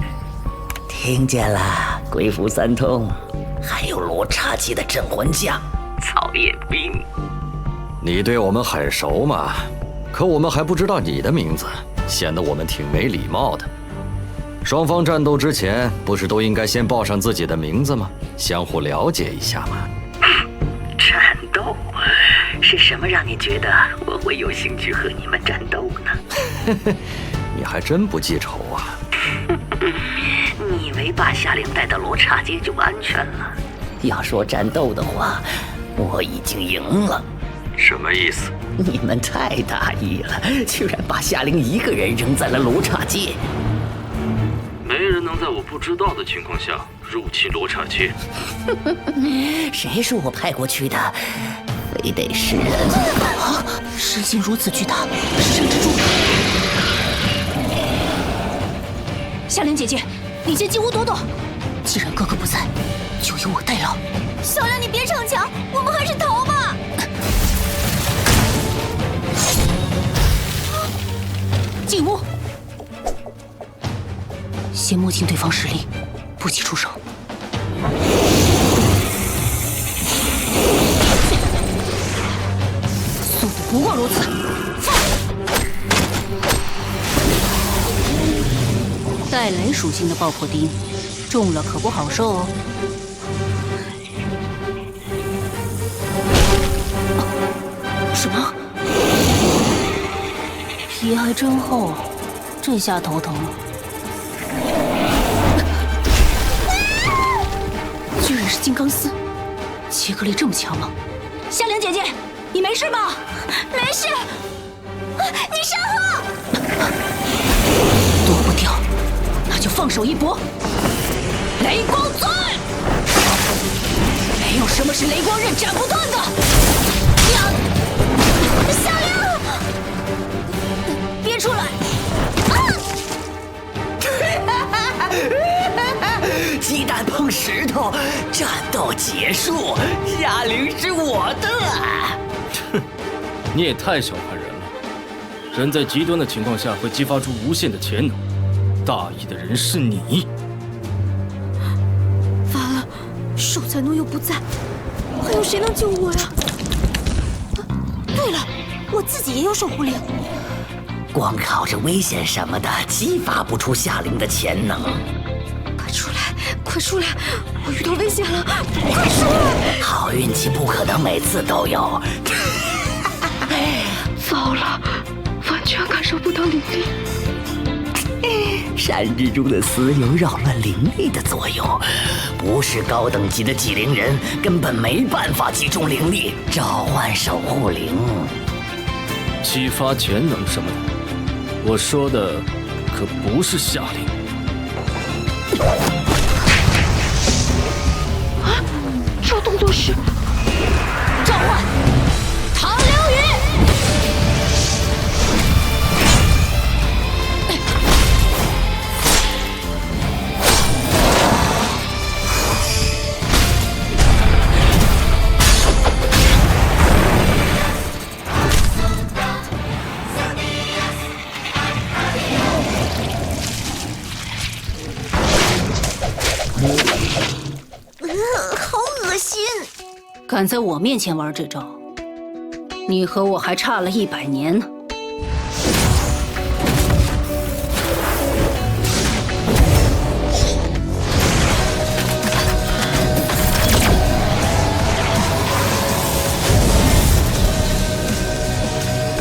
听见了，鬼斧三通。还有罗刹街的镇魂将曹衍兵。你对我们很熟嘛？可我们还不知道你的名字，显得我们挺没礼貌的。双方战斗之前，不是都应该先报上自己的名字吗？相互了解一下嘛。战斗？是什么让你觉得我会有兴趣和你们战斗呢？你还真不记仇啊！你以为把夏令带到罗刹街就安全了？要说战斗的话，我已经赢了。什么意思？你们太大意了，居然把夏令一个人扔在了罗刹街。没人能在我不知道的情况下入侵罗刹街。谁是我派过去的？非得是人。事情如此巨大，是神之助。夏灵姐姐，你先进屋躲躲。既然哥哥不在，就由我代劳。小亮，你别逞强，我们还是逃吧。进屋，先摸清对方实力，不急出手。速度不过如此。带雷属性的爆破钉，中了可不好受哦。什么？皮还真厚，这下头疼了。居然是金刚丝，切割力这么强吗？夏灵姐姐，你没事吗？没事。你身后。躲不掉，那就放手一搏。雷光钻，没有什么是雷光刃斩不断的。小亮，别出来！鸡蛋碰石头，战斗结束，夏灵是我的。哼，你也太小看人了。人在极端的情况下会激发出无限的潜能，大意的人是你。完了，守财奴又不在，还有谁能救我呀？对了，我自己也有守护灵。光靠着危险什么的，激发不出夏灵的潜能。快出来！快出来！我遇到危险了！快出来！好运气不可能每次都有。糟了，完全感受不到灵力。山之中的死有扰乱灵力的作用，不是高等级的祭灵人根本没办法集中灵力召唤守护灵。激发潜能什么的，我说的可不是夏灵。啊！这动作是召唤唐流雨。好恶心！敢在我面前玩这招，你和我还差了100年呢。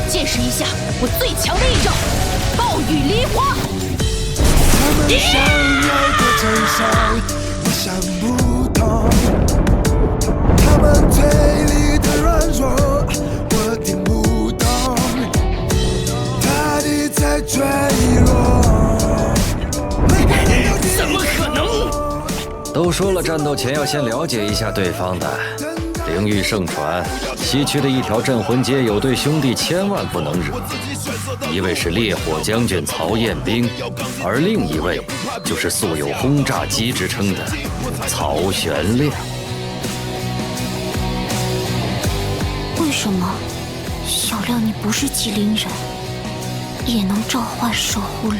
见识一下我最强的一招——暴雨梨花！他们想要的真相，你想不通。他们嘴里的软弱，我听不懂。大地在坠落，怎么可能？都说了，战斗前要先了解一下对方的。灵域盛传，西区的一条镇魂街有对兄弟千万不能惹，一位是烈火将军曹彦兵，而另一位就是素有轰炸机之称的曹玄亮。为什么小亮你不是麒麟人，也能召唤守护灵？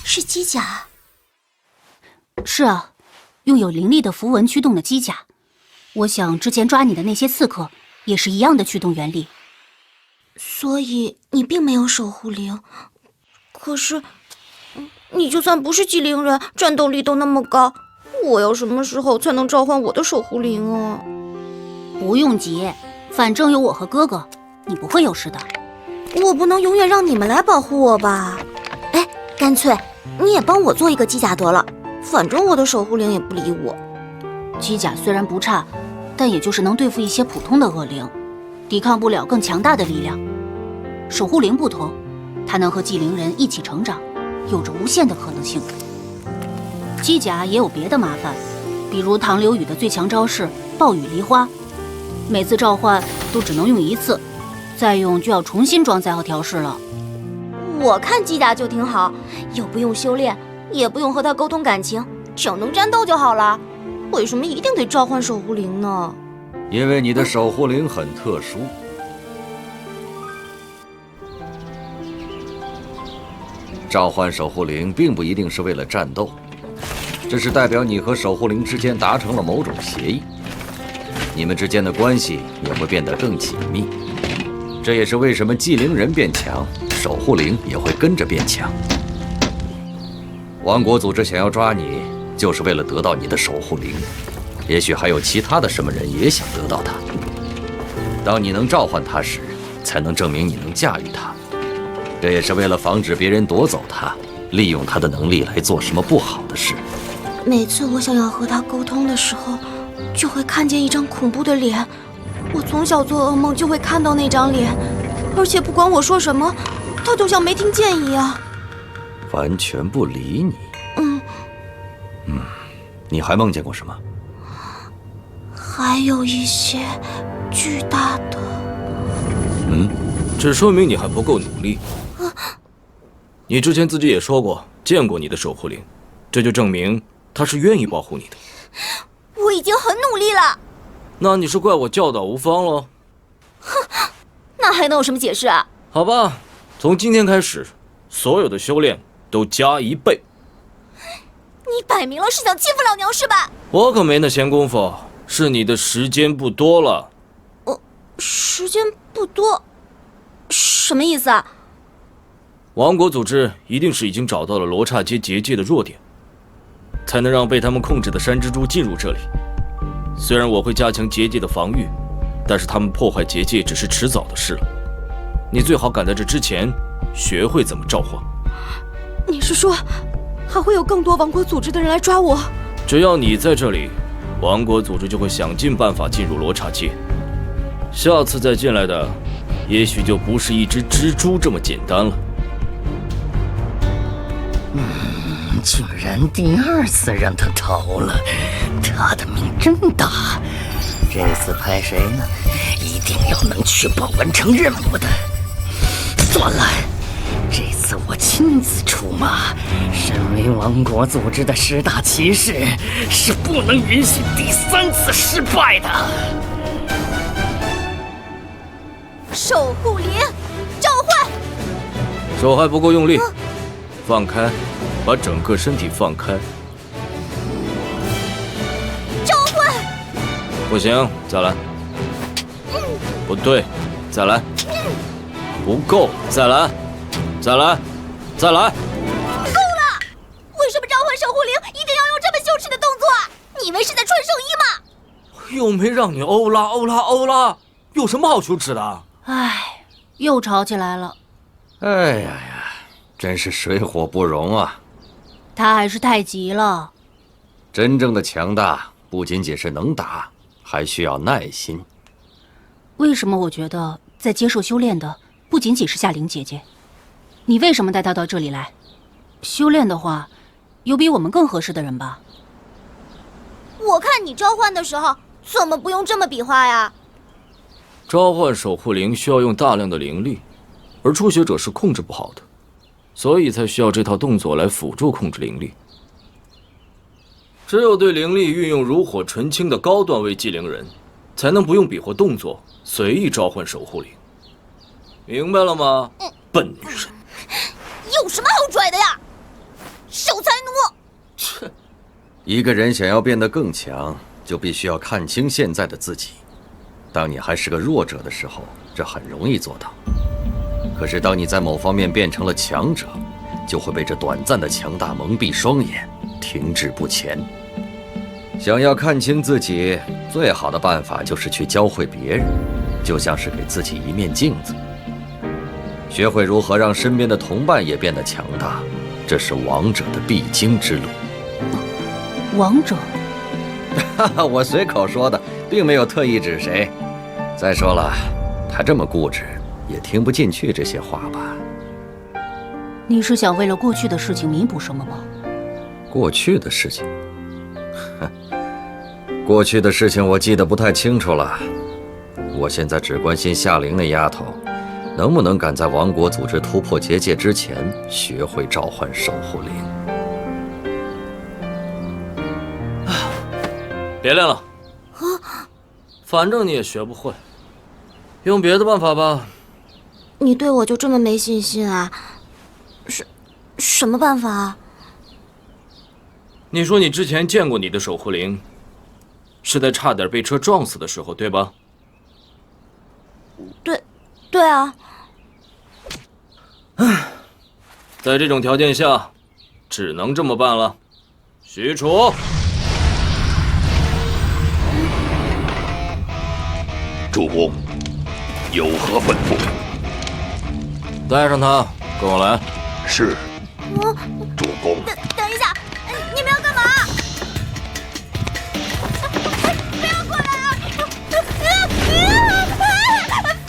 是机甲？是啊，用有灵力的符文驱动的机甲。我想之前抓你的那些刺客也是一样的驱动原理。所以你并没有守护灵。可是，你就算不是机灵人，战斗力都那么高，我要什么时候才能召唤我的守护灵啊？不用急，反正有我和哥哥，你不会有事的。我不能永远让你们来保护我吧？哎，干脆你也帮我做一个机甲得了，反正我的守护灵也不理我。机甲虽然不差，但也就是能对付一些普通的恶灵，抵抗不了更强大的力量。守护灵不同，它能和祭灵人一起成长，有着无限的可能性。机甲也有别的麻烦，比如唐流雨的最强招式暴雨梨花，每次召唤都只能用一次，再用就要重新装载和调试了。我看机甲就挺好，又不用修炼，也不用和他沟通感情，只要能战斗就好了。为什么一定得召唤守护灵呢？因为你的守护灵很特殊。召唤守护灵并不一定是为了战斗，这是代表你和守护灵之间达成了某种协议，你们之间的关系也会变得更紧密。这也是为什么祭灵人变强，守护灵也会跟着变强。王国组织想要抓你，就是为了得到你的守护灵，也许还有其他的什么人也想得到它。当你能召唤它时，才能证明你能驾驭它。这也是为了防止别人夺走他，利用他的能力来做什么不好的事。每次我想要和他沟通的时候，就会看见一张恐怖的脸。我从小做噩梦就会看到那张脸，而且不管我说什么，他就像没听见一样，完全不理你。你还梦见过什么？还有一些巨大的。这说明你还不够努力。你之前自己也说过见过你的守护灵，这就证明他是愿意保护你的。我已经很努力了。那你是怪我教导无方了？那还能有什么解释啊？好吧，从今天开始，所有的修炼都加1倍。你摆明了是想欺负老娘是吧？我可没那闲工夫，是你的时间不多了。时间不多，什么意思啊？王国组织一定是已经找到了罗刹街结界的弱点，才能让被他们控制的山蜘蛛进入这里。虽然我会加强结界的防御，但是他们破坏结界只是迟早的事了。你最好赶在这之前学会怎么召唤。你是说还会有更多王国组织的人来抓我？只要你在这里，王国组织就会想尽办法进入罗刹街。下次再进来的，也许就不是一只蜘蛛这么简单了。竟然第2次让他逃了，他的命真大。这次派谁呢？一定要能确保完成任务的。算了，这次我亲自出马。身为王国组织的10大骑士，是不能允许第3次失败的。守护灵，召唤！手还不够用力，放开，把整个身体放开。召唤！不行，再来。不对，再来。不够，再来，再来，再来。够了！为什么召唤守护灵一定要用这么羞耻的动作？你以为是在穿寿衣吗？又没让你欧拉，有什么好羞耻的？唉，又吵起来了。哎呀，真是水火不容啊！他还是太急了。真正的强大不仅仅是能打，还需要耐心。为什么我觉得在接受修炼的不仅仅是夏玲姐姐？你为什么带她到这里来？修炼的话，有比我们更合适的人吧？我看你召唤的时候，怎么不用这么比划呀？召唤守护灵需要用大量的灵力，而初学者是控制不好的，所以才需要这套动作来辅助控制灵力。只有对灵力运用炉火纯青的高段位技灵人，才能不用比划动作，随意召唤守护灵。明白了吗？笨女人！有什么好拽的呀？守财奴！切！一个人想要变得更强，就必须要看清现在的自己。当你还是个弱者的时候，这很容易做到。可是当你在某方面变成了强者，就会被这短暂的强大蒙蔽双眼，停滞不前。想要看清自己，最好的办法就是去教会别人，就像是给自己一面镜子。学会如何让身边的同伴也变得强大，这是王者的必经之路。王者？我随口说的，并没有特意指谁。再说了，他这么固执，也听不进去这些话吧？你是想为了过去的事情弥补什么吗？过去的事情？过去的事情我记得不太清楚了。我现在只关心夏玲那丫头，能不能赶在王国组织突破结界之前，学会召唤守护灵。别练了，反正你也学不会，用别的办法吧。你对我就这么没信心啊？什么办法啊？你说你之前见过你的守护灵，是在差点被车撞死的时候，对吧？对啊。在这种条件下，只能这么办了。许褚，主公，有何吩咐？带上他跟我来。是。主公。等一下，你们要干嘛？不要过来啊！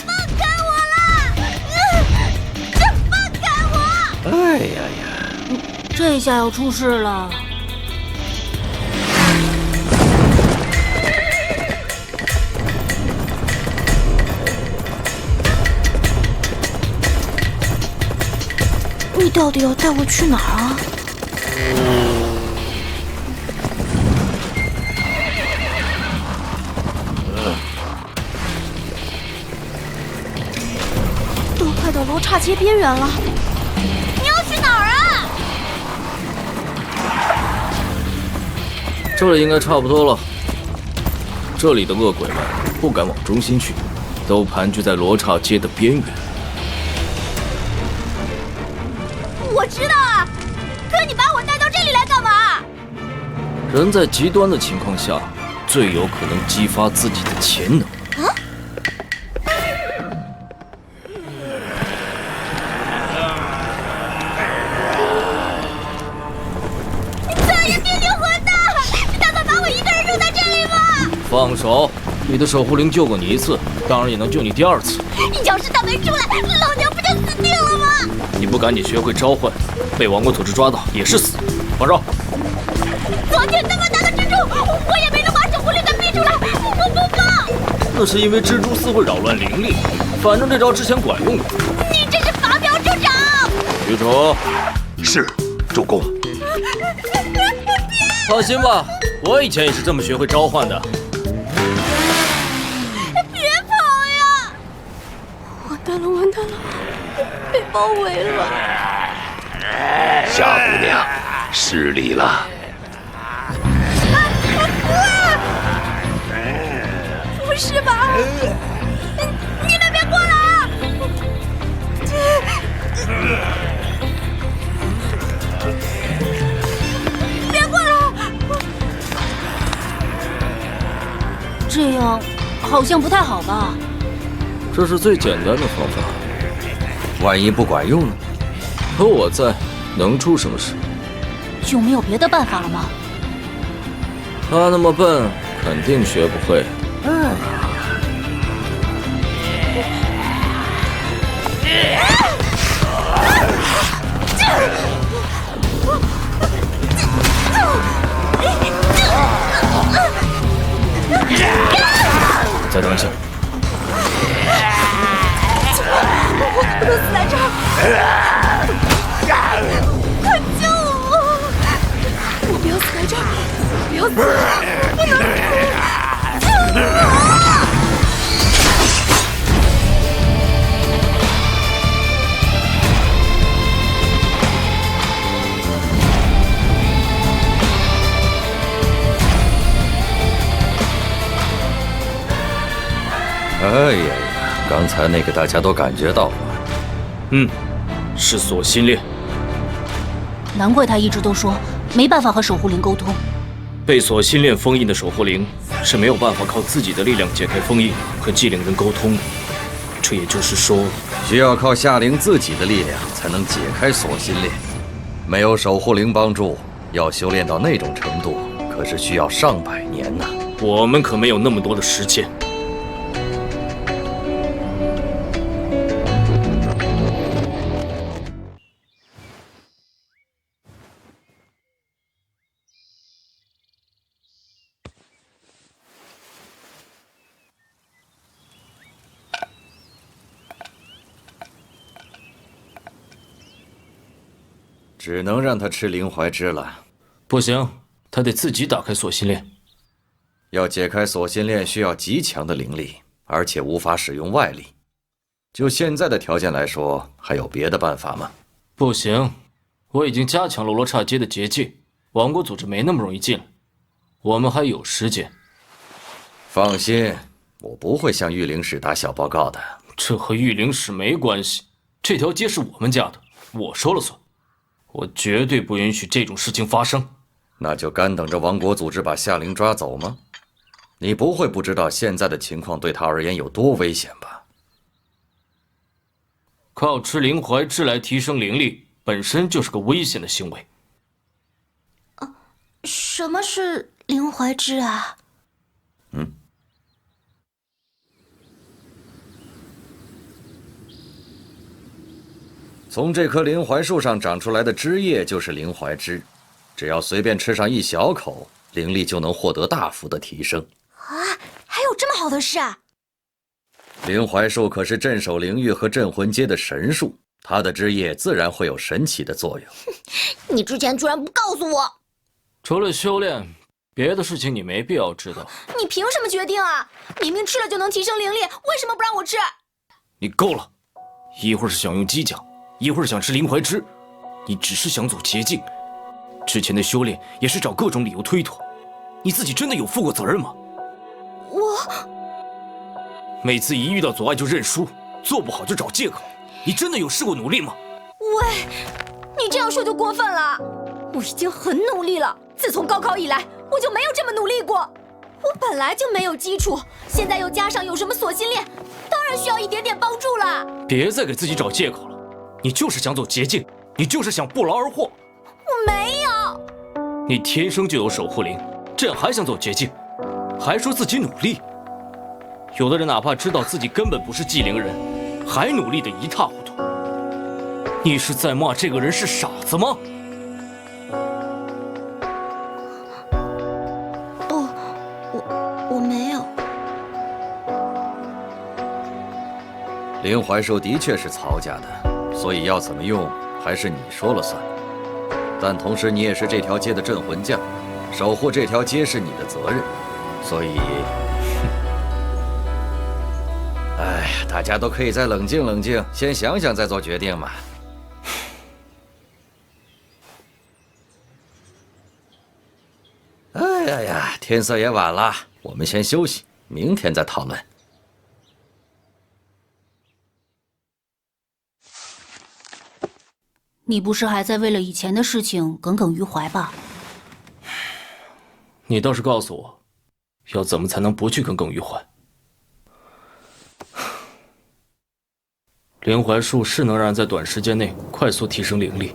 放开我啦！放开我！哎呀呀，这下要出事了。你到底要带我去哪儿啊？都快到罗刹街边缘了，你要去哪儿啊？这里应该差不多了。这里的恶鬼们不敢往中心去，都盘踞在罗刹街的边缘。我知道啊，可你把我带到这里来干嘛？人在极端的情况下，最有可能激发自己的潜能。啊！苍蝇变灵混蛋！你打算把我一个人扔在这里吗？放手！你的守护灵救过你一次，当然也能救你第二次。要是他没出来，老娘不就死定了吗？你不赶紧学会召唤，被王国组织抓到也是死。放手！昨天那么大的蜘蛛，我也没能把守护灵给逼出来，我不放！那是因为蜘蛛丝会扰乱灵力，反正这招之前管用过。你这是拔苗助长！局主。是，主公。放心吧，我以前也是这么学会召唤的。别跑呀！完蛋了，完蛋了，被包围了。夏姑娘，失礼了。不是吧？你们别过来啊！别过来！这样好像不太好吧？这是最简单的方法，万一不管用呢？有我在，能出什么事？就没有别的办法了吗？他那么笨，肯定学不会。哎。再等一下。我不能死在这儿！快救我！我不要死在这儿！不要死！不能死！救我！哎呀呀！刚才那个大家都感觉到了。是锁心链。难怪他一直都说没办法和守护灵沟通。被锁心链封印的守护灵是没有办法靠自己的力量解开封印和寂灵人沟通的。这也就是说，需要靠夏灵自己的力量才能解开锁心链。没有守护灵帮助，要修炼到那种程度，可是需要上百年呢。我们可没有那么多的时间。只能让他吃灵怀汁了。不行，他得自己打开锁心链。要解开锁心链需要极强的灵力，而且无法使用外力。就现在的条件来说，还有别的办法吗？不行，我已经加强了罗刹街的结界，王国组织没那么容易进来。我们还有时间。放心，我不会向御灵使打小报告的。这和御灵使没关系，这条街是我们家的，我说了算。我绝对不允许这种事情发生。那就干等着王国组织把夏灵抓走吗？你不会不知道现在的情况对他而言有多危险吧？靠吃灵怀汁来提升灵力，本身就是个危险的行为。什么是灵怀汁啊？从这棵灵槐树上长出来的枝叶就是灵槐汁，只要随便吃上一小口，灵力就能获得大幅的提升。啊，还有这么好的事啊！灵槐树可是镇守灵域和镇魂阶的神树，它的枝叶自然会有神奇的作用。你之前居然不告诉我！除了修炼，别的事情你没必要知道。你凭什么决定啊？明明吃了就能提升灵力，为什么不让我吃？你够了，一会儿是想用鸡脚，一会儿想吃灵槐汁，你只是想走捷径。之前的修炼也是找各种理由推脱，你自己真的有负过责任吗？每次一遇到阻碍就认输，做不好就找借口，你真的有试过努力吗？喂，你这样说就过分了。我已经很努力了，自从高考以来，我就没有这么努力过。我本来就没有基础，现在又加上有什么锁心炼，当然需要一点点帮助了。别再给自己找借口了，你就是想走捷径，你就是想不劳而获。我没有。你天生就有守护灵，这样还想走捷径，还说自己努力。有的人哪怕知道自己根本不是祭灵人，还努力得一塌糊涂。你是在骂这个人是傻子吗？我没有。灵槐树的确是曹家的，所以要怎么用还是你说了算。但同时你也是这条街的镇魂将，守护这条街是你的责任，所以，哎呀，大家都可以再冷静冷静，先想想再做决定嘛。哎呀呀，天色也晚了，我们先休息，明天再讨论。你不是还在为了以前的事情耿耿于怀吧？你倒是告诉我，要怎么才能不去耿耿于怀？灵槐树是能让人在短时间内快速提升灵力，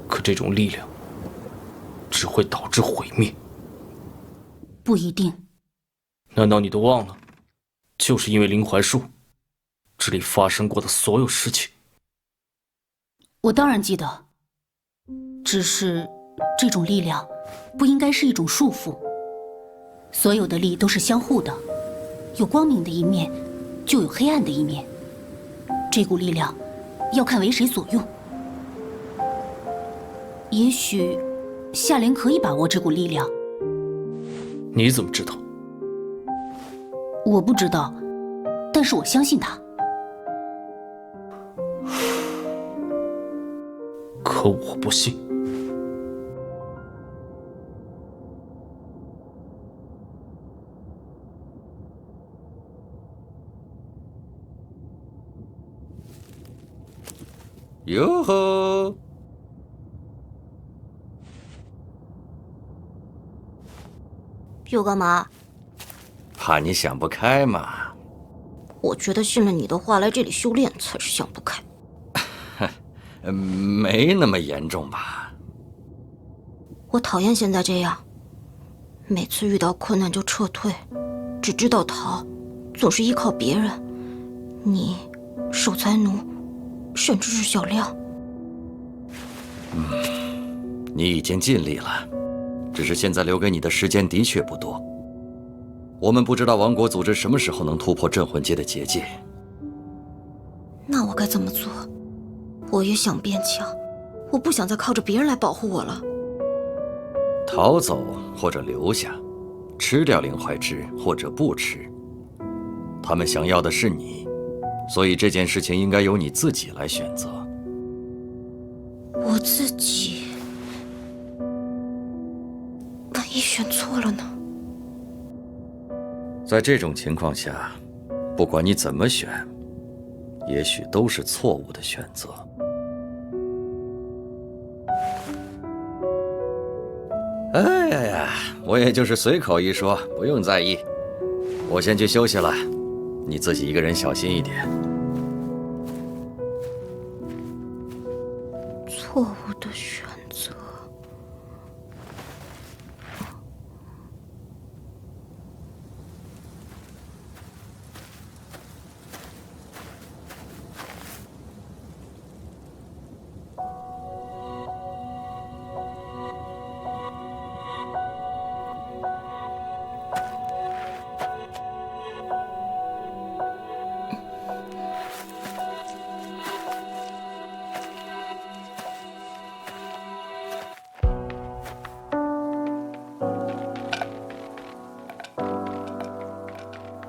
可这种力量只会导致毁灭。不一定。难道你都忘了，就是因为灵槐树，这里发生过的所有事情？我当然记得，只是这种力量不应该是一种束缚。所有的力都是相互的，有光明的一面，就有黑暗的一面。这股力量要看为谁所用。也许夏灵可以把握这股力量。你怎么知道？我不知道，但是我相信他。可我不信。哟呵！又干嘛？怕你想不开嘛。我觉得信了你的话来这里修炼才是想不开。没那么严重吧？我讨厌现在这样，每次遇到困难就撤退，只知道逃，总是依靠别人。你，守财奴，甚至是小亮。你已经尽力了，只是现在留给你的时间的确不多。我们不知道王国组织什么时候能突破镇魂阶的结界。那我该怎么做？我也想变强，我不想再靠着别人来保护我了。逃走或者留下，吃掉灵槐汁或者不吃，他们想要的是你，所以这件事情应该由你自己来选择。我自己，万一选错了呢？在这种情况下，不管你怎么选，也许都是错误的选择。哎呀呀，我也就是随口一说，不用在意。我先去休息了，你自己一个人小心一点。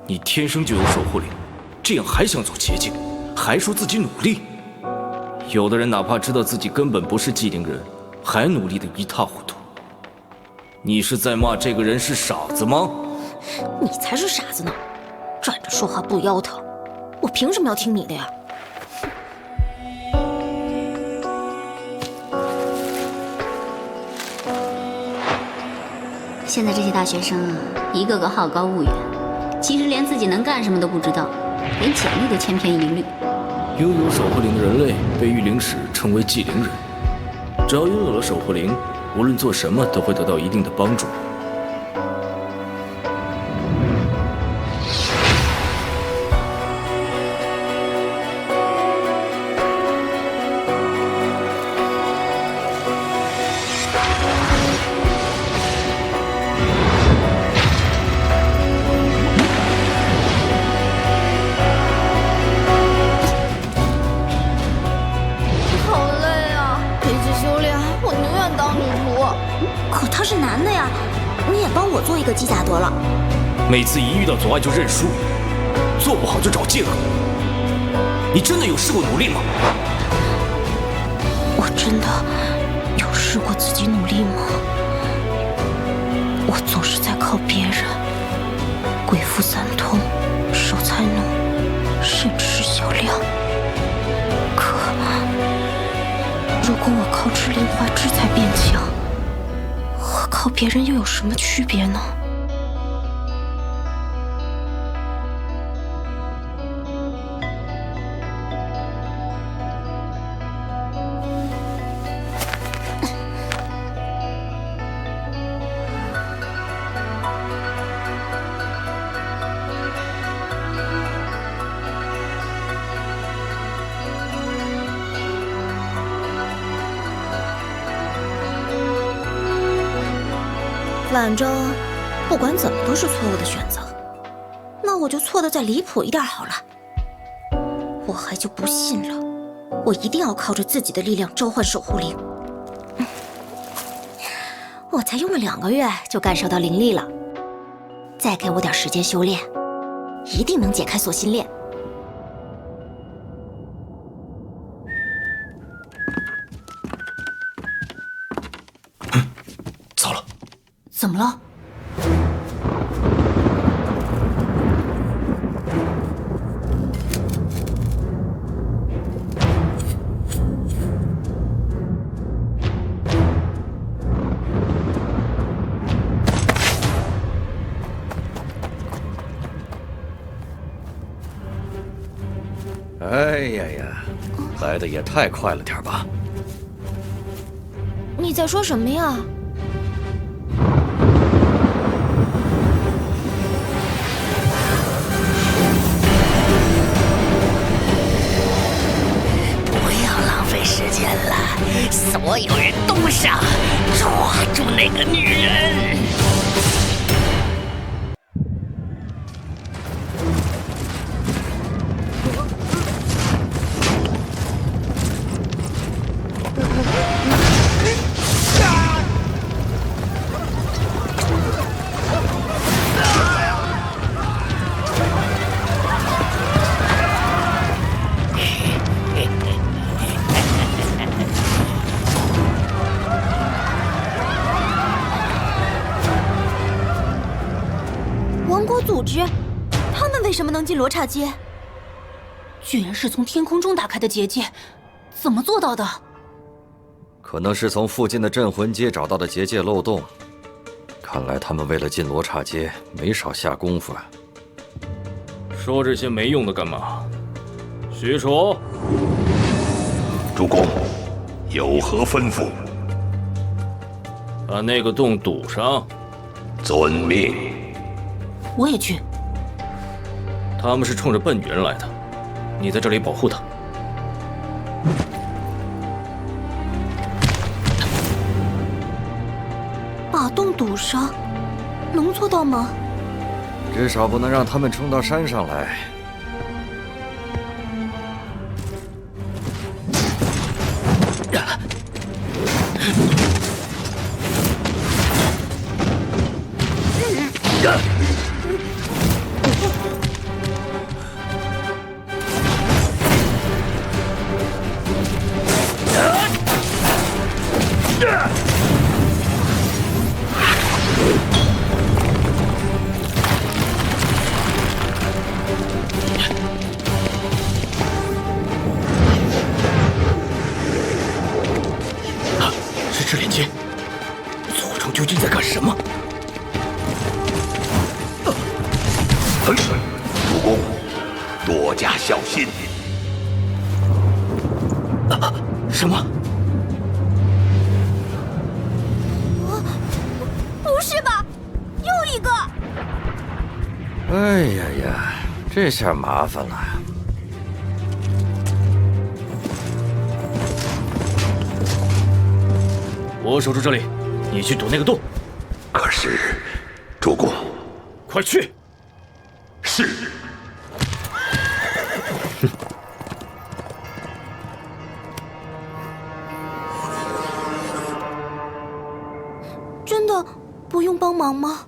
你天生就有守护灵，这样还想走捷径，还说自己努力？有的人哪怕知道自己根本不是寂灵人，还努力得一塌糊涂。你是在骂这个人是傻子吗？你才是傻子呢，站着说话不腰疼，我凭什么要听你的呀？现在这些大学生啊，一个个好高骛远，其实连自己能干什么都不知道，连简历都千篇一律。拥有守护灵的人类被御灵使称为寂灵人，只要拥有了守护灵，无论做什么都会得到一定的帮助。机甲得了，每次一遇到阻碍就认输，做不好就找借口。你真的有试过努力吗？我真的有试过自己努力吗？我总是在靠别人，鬼斧散通，守财奴，甚至是小亮。可如果我靠智灵化智才变强，和靠别人又有什么区别呢？反正不管怎么都是错误的选择，那我就错得再离谱一点好了。我还就不信了，我一定要靠着自己的力量召唤守护灵。我才用了2个月就感受到灵力了，再给我点时间修炼，一定能解开锁心链。糟了！怎么了？哎呀呀，来的也太快了点吧！你在说什么呀？时间了，所有人动手，抓住那个女人！组织，他们为什么能进罗刹街？居然是从天空中打开的结界，怎么做到的？可能是从附近的镇魂街找到的结界漏洞。看来他们为了进罗刹街，没少下功夫啊。说这些没用的干嘛？许褚，主公，有何吩咐？把那个洞堵上。遵命。我也去。他们是冲着笨女人来的，你在这里保护她。把洞堵上，能做到吗？至少不能让他们冲到山上来。是赤炼金，左中究竟在干什么？主公，多加小心。什么？不是吧？又一个！哎呀呀，这下麻烦了。我守住这里，你去堵那个洞。可是，主公，快去！是。真的不用帮忙吗？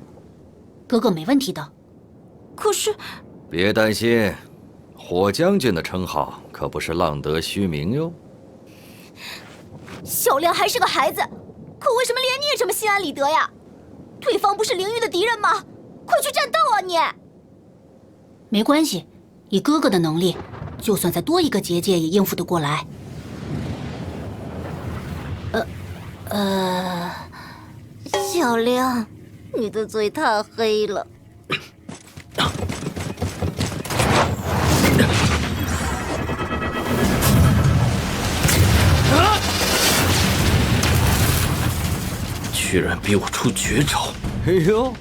哥哥没问题的。可是，别担心，火将军的称号可不是浪得虚名哟。小亮还是个孩子，可为什么连你也这么心安理得呀？对方不是灵域的敌人吗？快去战斗啊你！没关系，以哥哥的能力，就算再多一个结界也应付得过来。小亮，你的嘴太黑了。居然逼我出绝招！哎呦，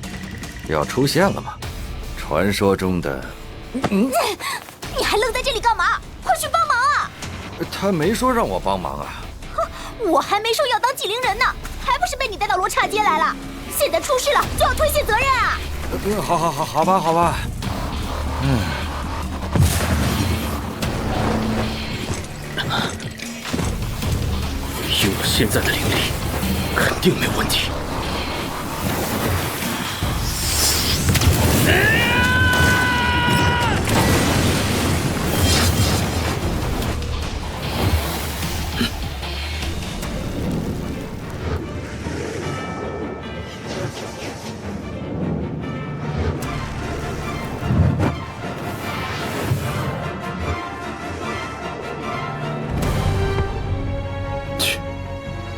要出现了吗？传说中的……你还愣在这里干嘛？快去帮忙啊！他没说让我帮忙啊。我还没说要当纪灵人呢，还不是被你带到罗刹街来了？现在出事了就要推卸责任啊！好吧。以我现在的灵力，肯定没问题。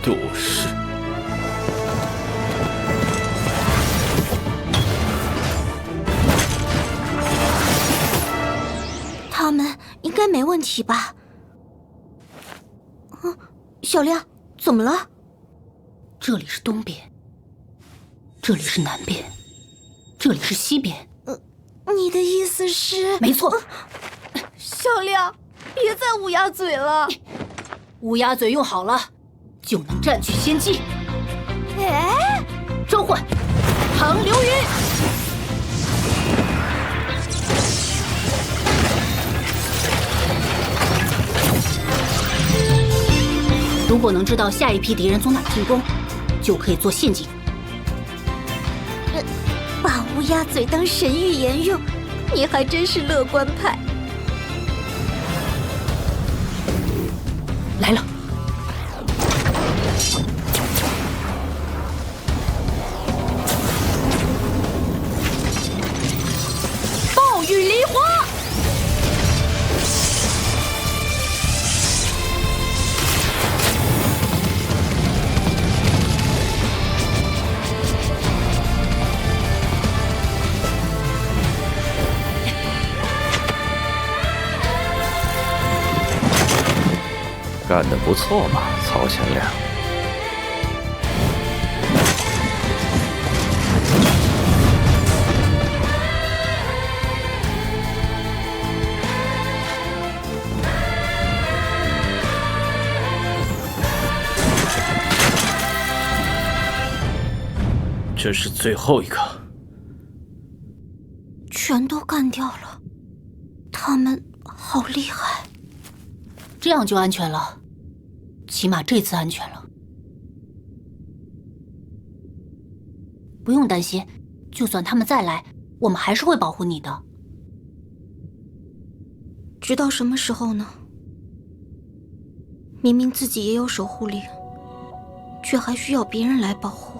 斗士，他们应该没问题吧？小亮，怎么了？这里是东边，这里是南边，这里是西边。你的意思是？没错。小亮，别再乌鸦嘴了。乌鸦嘴用好了，就能占据先机。哎，召唤唐流云！如果能知道下一批敌人从哪进攻，就可以做陷阱。把乌鸦嘴当神预言用，你还真是乐观派。来了。暴雨梨花。干得不错嘛，曹乾亮。这是最后一个，全都干掉了，他们好厉害。这样就安全了，起码这次安全了。不用担心，就算他们再来，我们还是会保护你的。直到什么时候呢？明明自己也有守护灵，却还需要别人来保护。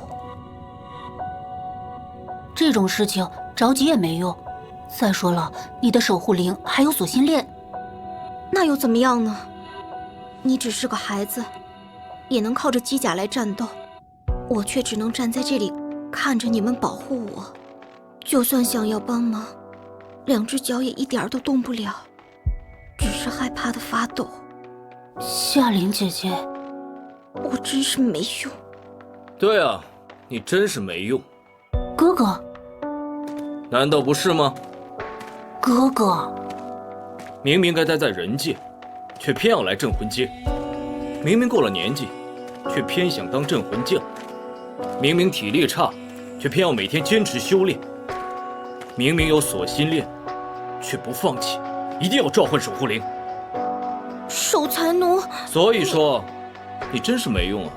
这种事情着急也没用。再说了，你的守护灵还有锁心链，那又怎么样呢？你只是个孩子，也能靠着机甲来战斗，我却只能站在这里看着你们保护我。就算想要帮忙，2只脚也一点都动不了，只是害怕的发抖。夏琳姐姐，我真是没用。对啊，你真是没用。哥哥，难道不是吗？哥哥，明明该待在人界，却偏要来镇魂街；明明过了年纪，却偏想当镇魂将；明明体力差，却偏要每天坚持修炼；明明有锁心链，却不放弃，一定要召唤守护灵。守财奴，所以说，你真是没用啊！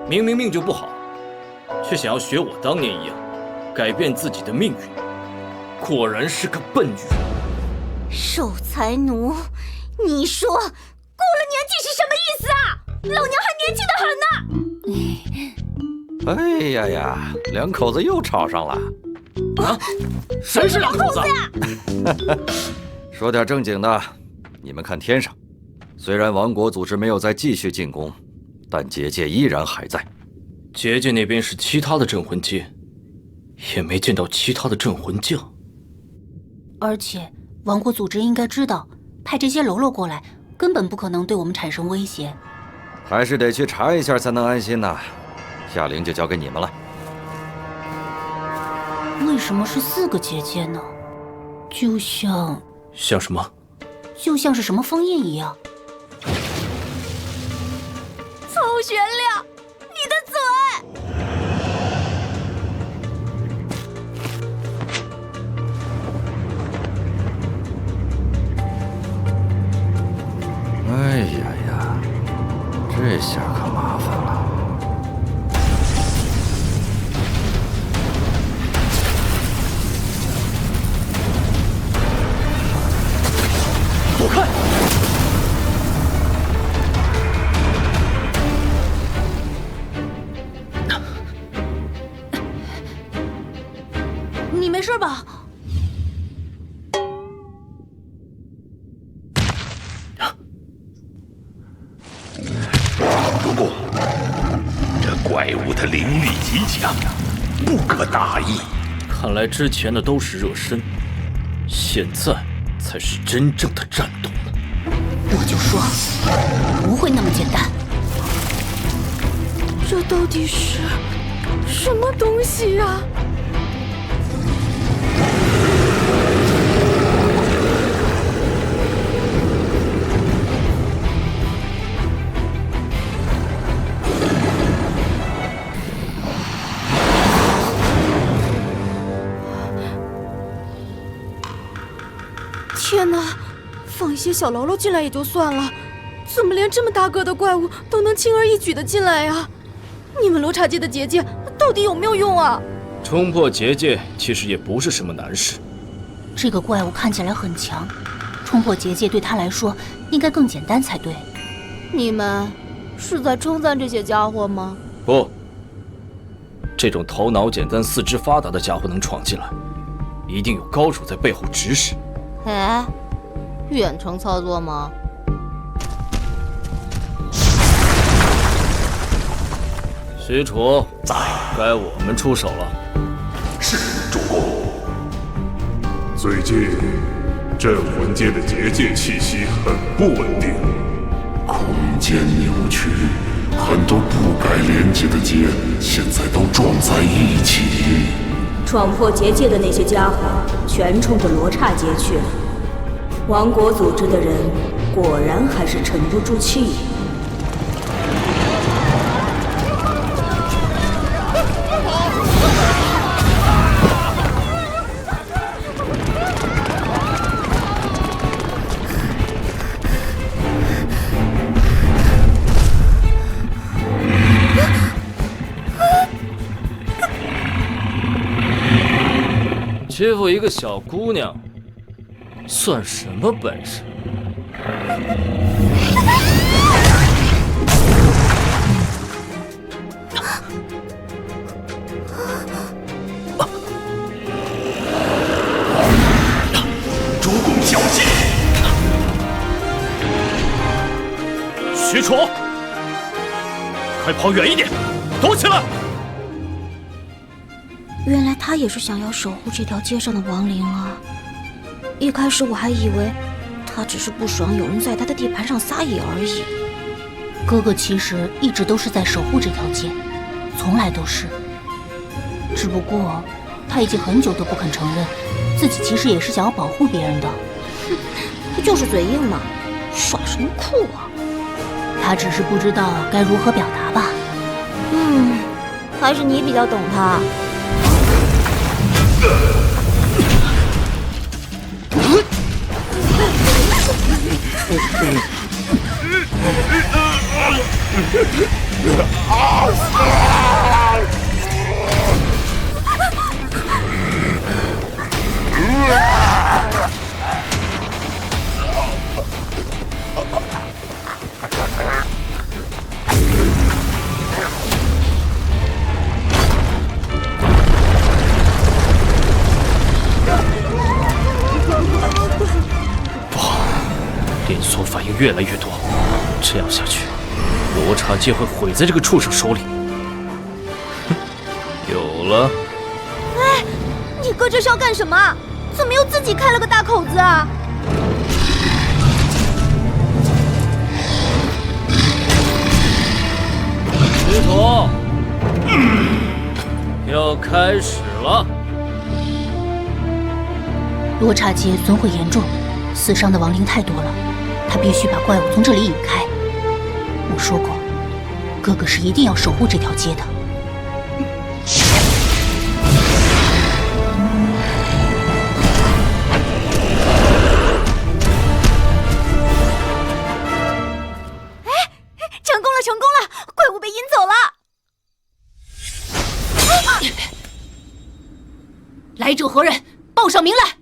明明命就不好，却想要学我当年一样，改变自己的命运。果然是个笨女人。守财奴，你说过了年纪是什么意思啊？老娘还年轻得很呢！哎呀呀，两口子又吵上了。啊？谁是两口子呀？说点正经的，你们看天上，虽然王国组织没有再继续进攻，但结界依然还在。结界那边是其他的镇魂街，也没见到其他的镇魂将。而且王国组织应该知道，派这些喽啰过来，根本不可能对我们产生威胁。还是得去查一下才能安心呐。夏灵就交给你们了。为什么是4个结界呢？就像什么？就像是什么封印一样。曹玄亮，你的嘴！哎呀呀，这下可麻烦了。躲开！你没事吧？主公，这怪物的灵力极强，不可大意。看来之前的都是热身，现在才是真正的战斗了。我就说，不会那么简单。这到底是什么东西呀？天哪！放一些小喽啰进来也就算了，怎么连这么大个的怪物都能轻而易举的进来呀？你们罗刹界的结界到底有没有用啊？冲破结界其实也不是什么难事。这个怪物看起来很强，冲破结界对他来说应该更简单才对。你们是在称赞这些家伙吗？不，这种头脑简单、四肢发达的家伙能闯进来，一定有高手在背后指使。哎，远程操作吗？许褚，该我们出手了。是，主公。最近镇魂街的结界气息很不稳定，空间扭曲，很多不该连接的结现在都撞在一起。闯破结界的那些家伙全冲着罗刹街去了。王国组织的人果然还是沉不住气。欺负一个小姑娘，算什么本事？楚！快跑远一点，躲起来！原来他也是想要守护这条街上的亡灵啊！一开始我还以为他只是不爽有人在他的地盘上撒野而已。哥哥其实一直都是在守护这条街，从来都是。只不过他已经很久都不肯承认，自己其实也是想要保护别人的。不就是嘴硬吗？耍什么酷啊？他只是不知道该如何表达吧。还是你比较懂他。连锁反应越来越多，这样下去，罗刹街会毁在这个畜生手里。哼，有了！哎，你哥这是要干什么？怎么又自己开了个大口子啊？师徒，要开始了。罗刹街损毁严重，死伤的亡灵太多了，他必须把怪物从这里引开。我说过，哥哥是一定要守护这条街的。成功了，成功了！怪物被引走了。来者何人？报上名来！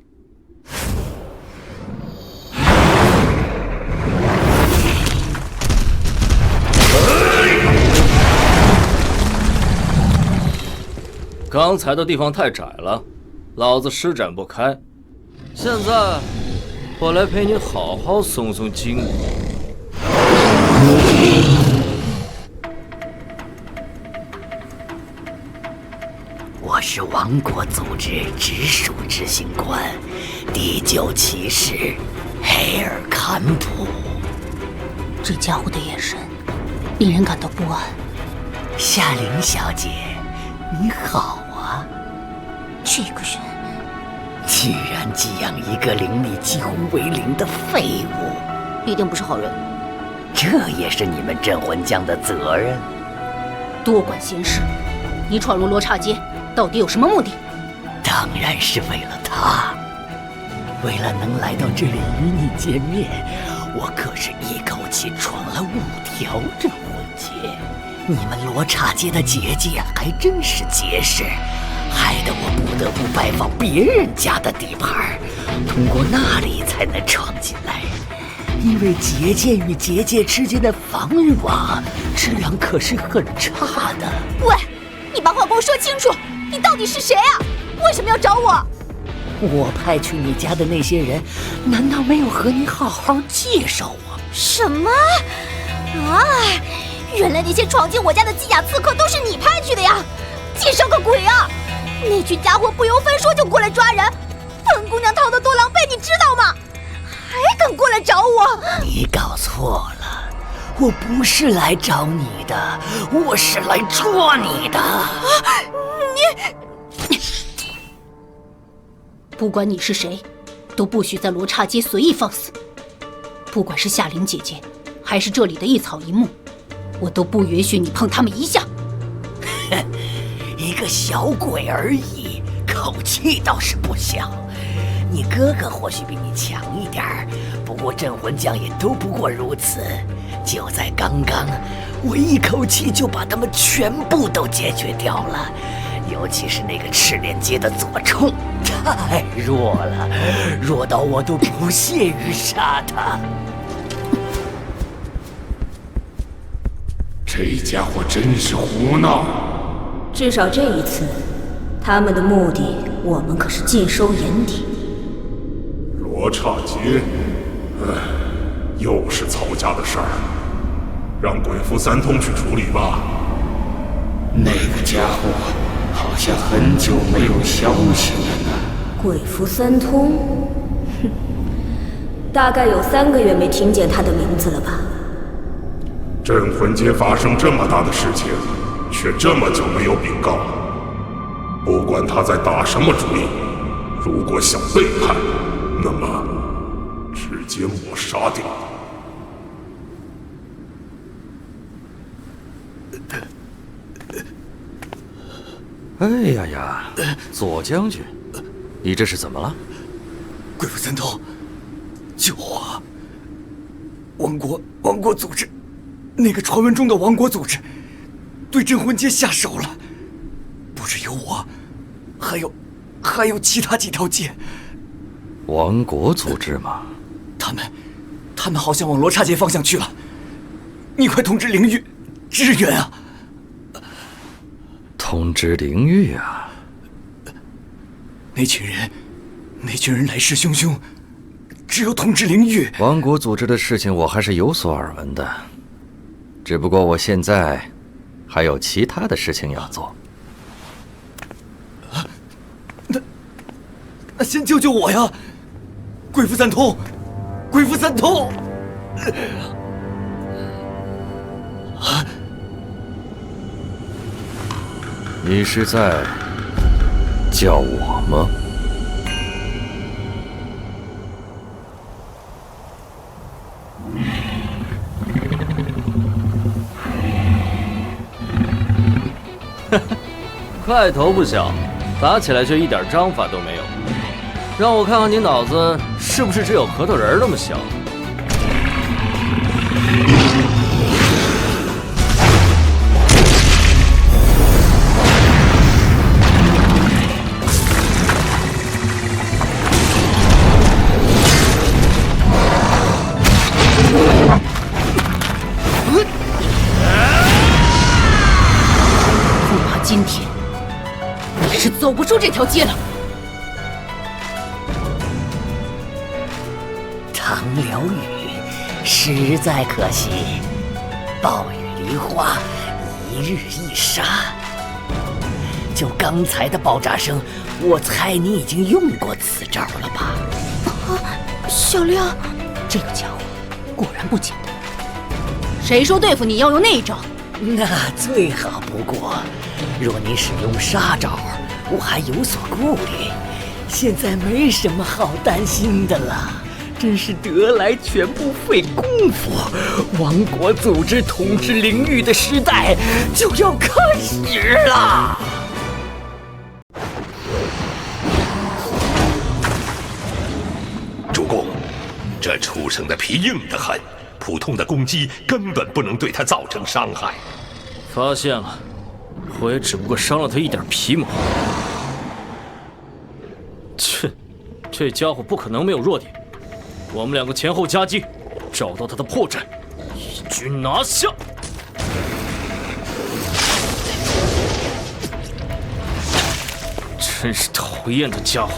刚才的地方太窄了，老子施展不开。现在，我来陪你好好松松筋骨。我是王国组织直属执行官，第9骑士黑尔坎普。这家伙的眼神令人感到不安。夏琳小姐，你好啊！这个人居然寄养一个灵力几乎为零的废物，必定不是好人。这也是你们镇魂将的责任。多管闲事！你闯入罗刹街，到底有什么目的？当然是为了他，为了能来到这里与你见面，我可是一口气闯了5条镇魂街。你们罗刹街的结界还真是结实，害得我不得不拜访别人家的地盘，通过那里才能闯进来。因为结界与结界之间的防御网质量可是很差的。喂，你把话给我说清楚，你到底是谁啊？为什么要找我？我派去你家的那些人，难道没有和你好好介绍我？什么？啊！原来那些闯进我家的机甲刺客都是你派去的呀！介绍个鬼啊！那群家伙不由分说就过来抓人，本姑娘逃得多狼狈，你知道吗？还敢过来找我？你搞错了，我不是来找你的，我是来捉你的。你不管你是谁，都不许在罗刹街随意放肆。不管是夏琳姐姐，还是这里的一草一木，我都不允许你碰他们一下。一个小鬼而已，口气倒是不小。你哥哥或许比你强一点儿，不过镇魂将也都不过如此。就在刚刚，我一口气就把他们全部都解决掉了，尤其是那个赤炼街的左冲，太弱了，弱到我都不屑于杀他。这家伙真是胡闹！至少这一次，他们的目的我们可是尽收眼底。罗刹街，又是曹家的事儿。让鬼符三通去处理吧。那个家伙好像很久没有消息了呢。鬼符三通，哼，大概有3个月没听见他的名字了吧？镇魂街发生这么大的事情，却这么久没有禀告。不管他在打什么主意，如果想背叛，那么直接抹杀掉。哎呀呀，左将军，你这是怎么了？鬼符三通，救我！王国组织，那个传闻中的王国组织，对镇魂街下手了。不只有我，还有其他几条街。王国组织吗？他们好像往罗刹街方向去了。你快通知灵域，支援啊！通知灵域啊！那群人来势汹汹，只有通知灵域。王国组织的事情我还是有所耳闻的，只不过我现在还有其他的事情要做。那先救救我呀！鬼符三通，鬼符三通！你是在叫我吗？块头不小，打起来却一点章法都没有。让我看看你脑子是不是只有核桃仁那么小。不怕今天你是走不出这条街了。唐辽宇，实在可惜，暴雨梨花，一日一杀。就刚才的爆炸声，我猜你已经用过此招了吧？小亮，这个家伙果然不简单。谁说对付你要用那一招？那最好不过。若你使用杀招，我还有所顾虑。现在没什么好担心的了。真是得来全不费功夫，王国组织统治灵域的时代就要开始了。主公，这畜生的皮硬得很，普通的攻击根本不能对他造成伤害。发现了，我也只不过伤了他一点皮毛。切，这家伙不可能没有弱点。我们2个前后夹击，找到他的破绽，一举拿下。真是讨厌的家伙！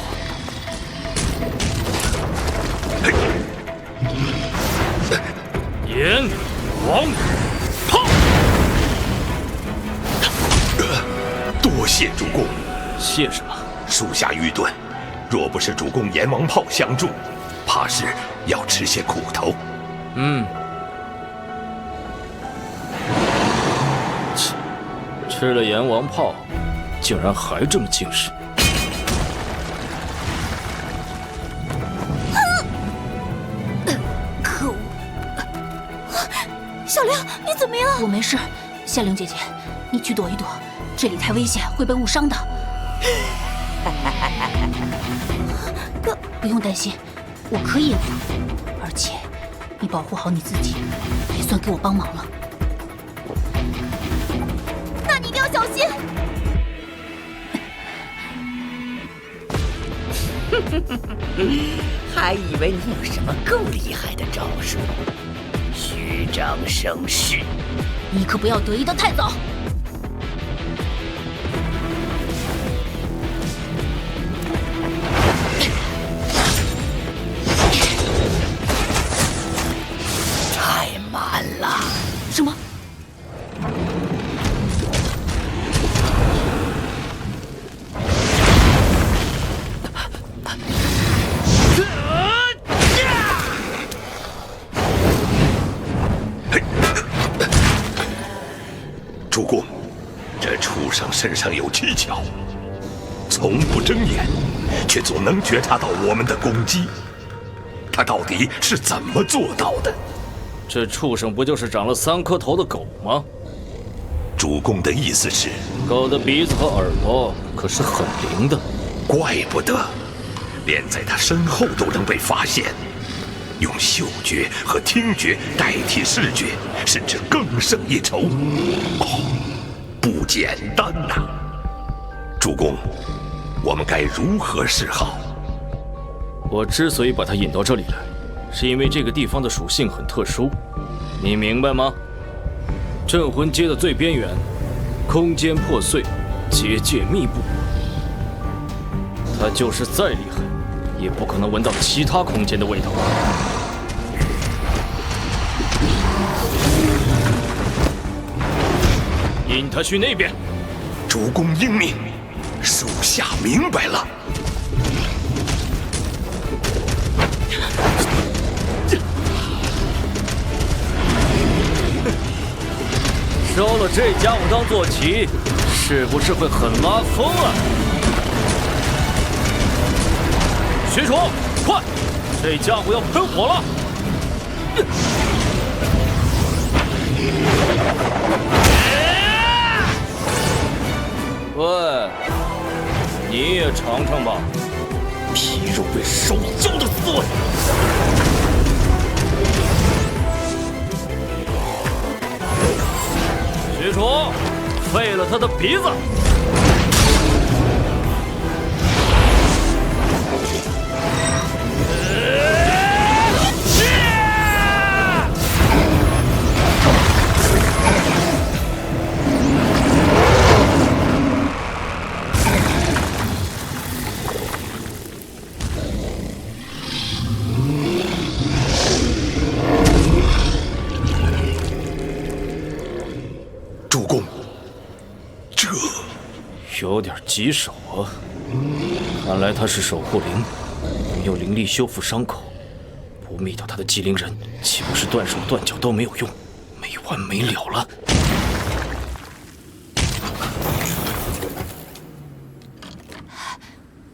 炎王炮！多谢主公。谢什么？属下愚钝，若不是主公炎王炮相助，怕是要吃些苦头。吃了炎王炮，竟然还这么精神。可恶！小亮，你怎么样？我没事，夏玲姐姐，你去躲一躲，这里太危险，会被误伤的。不用担心，我可以应付，而且你保护好你自己，也算给我帮忙了。那你一定要小心！还以为你有什么更厉害的招数，虚张声势。你可不要得意得太早。太慢了。什么？身上有蹊跷，从不睁眼，却总能觉察到我们的攻击。他到底是怎么做到的？这畜生不就是长了3颗头的狗吗？主公的意思是，狗的鼻子和耳朵可是很灵的，怪不得，连在他身后都能被发现。用嗅觉和听觉代替视觉，甚至更胜一筹。不简单呐！主公，我们该如何是好？我之所以把他引到这里来，是因为这个地方的属性很特殊，你明白吗？镇魂街的最边缘，空间破碎，结界密布。他就是再厉害，也不可能闻到其他空间的味道。引他去那边。主公英明，属下明白了。收了这家伙当坐骑，是不是会很拉风啊？许褚，快！这家伙要喷火了！喂，你也尝尝吧，皮肉被烧焦的滋味。许褚，废了他的鼻子。主公，这有点棘手啊！看来他是守护灵，能用灵力修复伤口。不灭掉他的机灵人，岂不是断手断脚都没有用，没完没了了？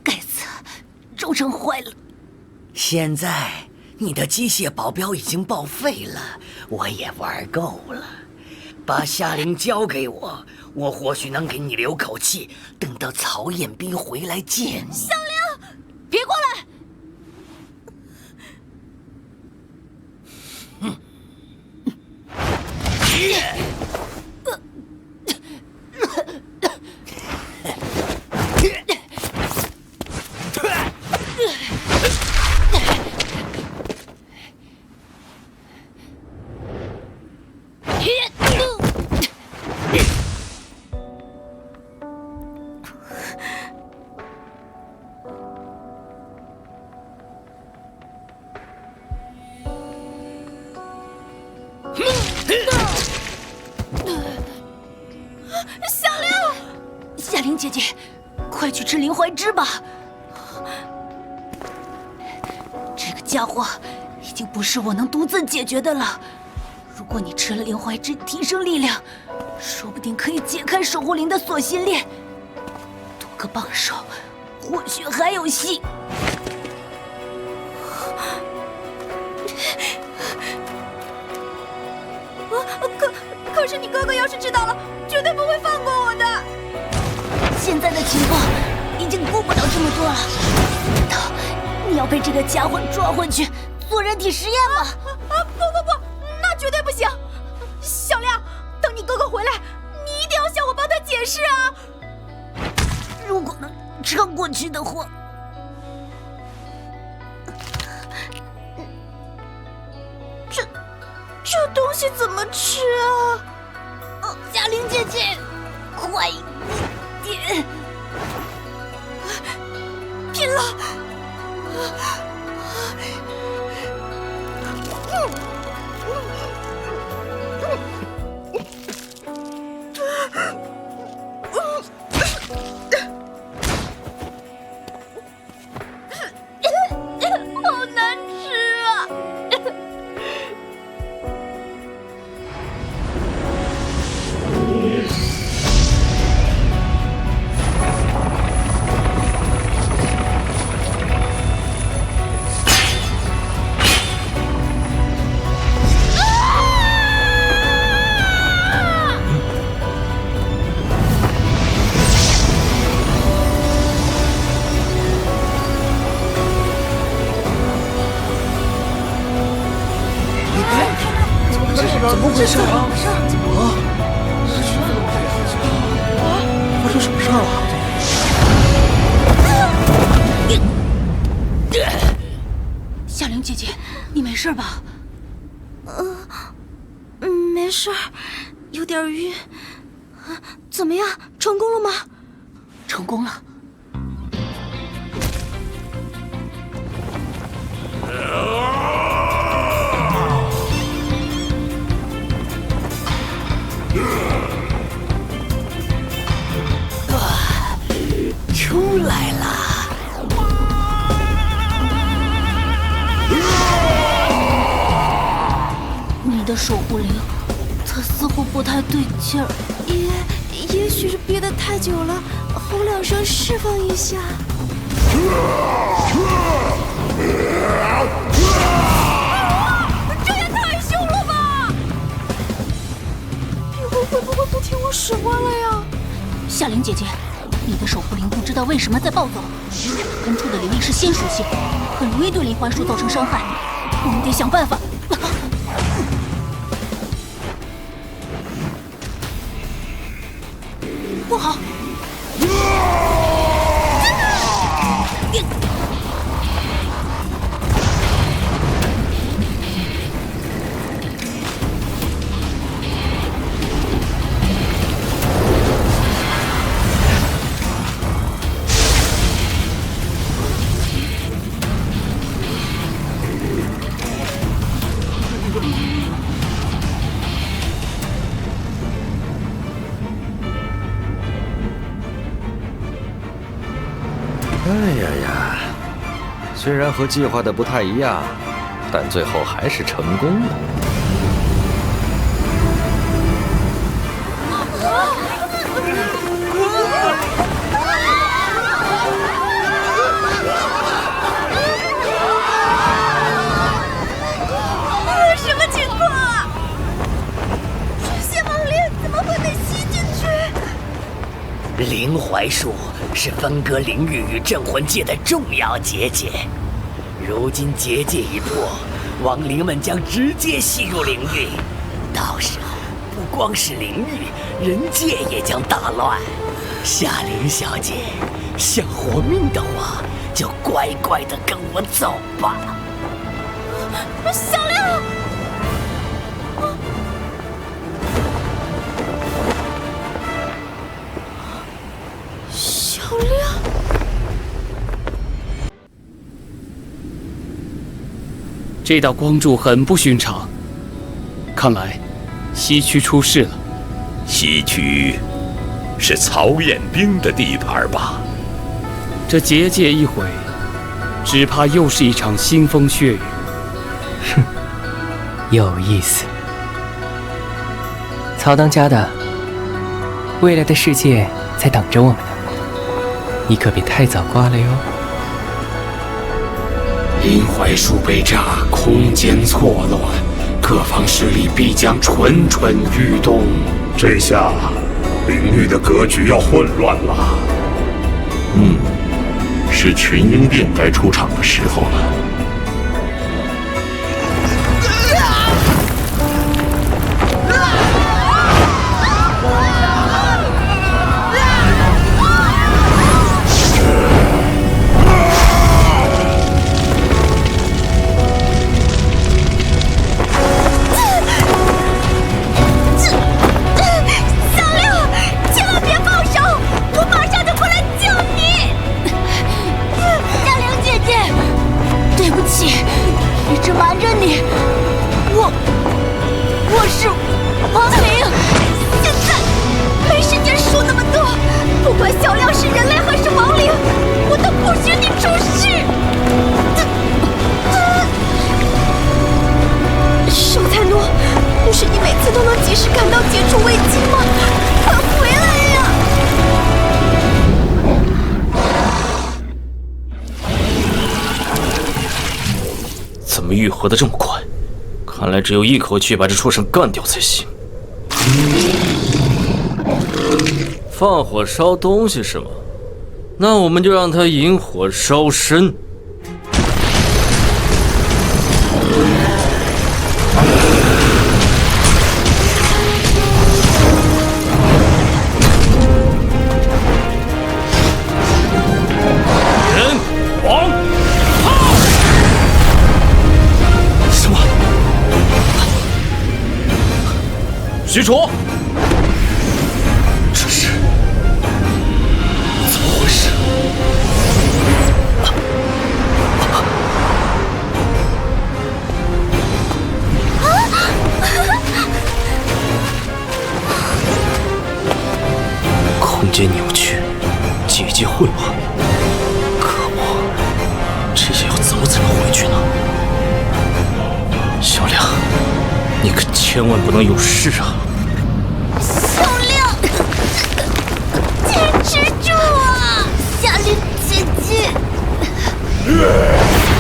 该死，轴承坏了。现在你的机械保镖已经报废了，我也玩够了。把夏灵交给我，我或许能给你留口气，等到曹彦斌回来见你。夏灵，别过来！夏灵姐姐，快去吃灵怀枝吧。这个家伙已经不是我能独自解决的了。如果你吃了灵怀枝，提升力量，说不定可以解开守护灵的锁心链。多个帮手，或许还有戏。可是你哥哥要是知道了，绝对不会放过我的。现在的情况已经顾不了这么多了。难道你要被这个家伙抓回去做人体实验吗？不，那绝对不行。小亮，等你哥哥回来，你一定要向我帮他解释啊！如果能撑过去的话。这东西怎么吃啊？夏灵姐姐，快一点！拼了！好难吃啊！回事啊？发生什么事儿了？夏玲姐姐，你没事吧？没事，有点晕。怎么样，成功了吗？成功了。出来了！你的守护灵，它似乎不太对劲儿。也许是憋得太久了，吼2声释放一下。这也太凶了吧！以后会不会不听我使唤了呀？夏玲姐姐，你的守护灵不知道为什么在暴走，喷出的灵力是仙属性，很容易对灵槐树造成伤害。我们得想办法。不好！哎呀呀，虽然和计划的不太一样，但最后还是成功了。什么情况啊？这些亡灵怎么会被吸进去？灵槐树是分割灵域与镇魂界的重要结界，如今结界一破，亡灵们将直接吸入灵域，到时候不光是灵域，人界也将大乱。夏玲小姐，想活命的话，就乖乖的跟我走吧。小玲。小亮，这道光柱很不寻常，看来西区出事了。西区是曹彦兵的地盘吧？这结界一毁，只怕又是一场腥风血雨。哼，有意思。曹当家的，未来的世界在等着我们呢，你可别太早挂了哟。灵槐树被炸，空间错乱，各方势力必将蠢蠢欲动。这下灵域的格局要混乱了。是群英殿该出场的时候了。我是亡灵，现在没时间说那么多。不管小亮是人类还是亡灵，我都不许你出事。守财奴，不是你每次都能及时赶到解除危机吗？快回来呀！怎么愈合的这么快？看来只有一口气把这畜生干掉才行。放火烧东西是吗？那我们就让他引火烧身。许褚，这是怎么回事？空间扭曲，结界混乱，可恶！这些要怎么才能回去呢？小亮，你可千万不能有事啊！小亮，坚持住啊，夏琳姐姐！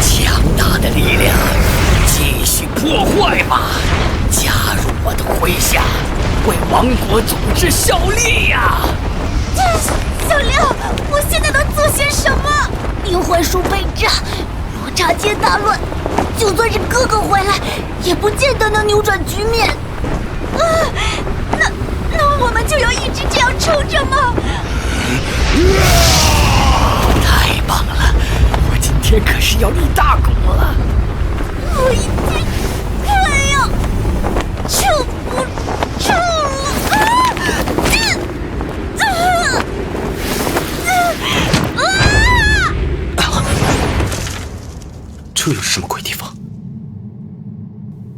强大的力量，继续破坏吧！加入我的麾下，为王国组织效力呀！小亮，我现在能做些什么？灵槐树被炸，罗刹街大乱，就算是哥哥回来，也不见得能扭转局面。那我们就要一直这样撑着吗？太棒了！我今天可是要立大功了。我已经快要撑不住了。这又是什么鬼地方？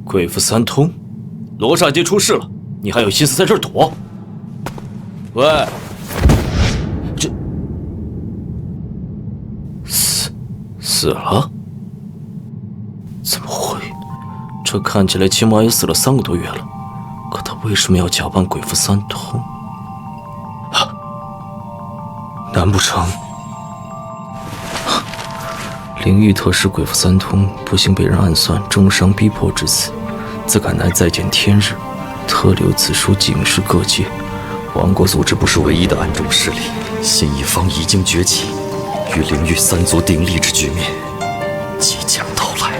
鬼符三通，罗刹街出事了，你还有心思在这儿躲？喂，这死了？怎么会？这看起来起码也死了3个多月了，可他为什么要假扮鬼符三通？啊，难不成？灵域特使鬼符三通不幸被人暗算，重伤逼迫致死，自感乃再见天日，特留此书警示各界。王国组织不是唯一的暗中势力，新一方已经崛起，与灵域3族鼎立之局面即将到来。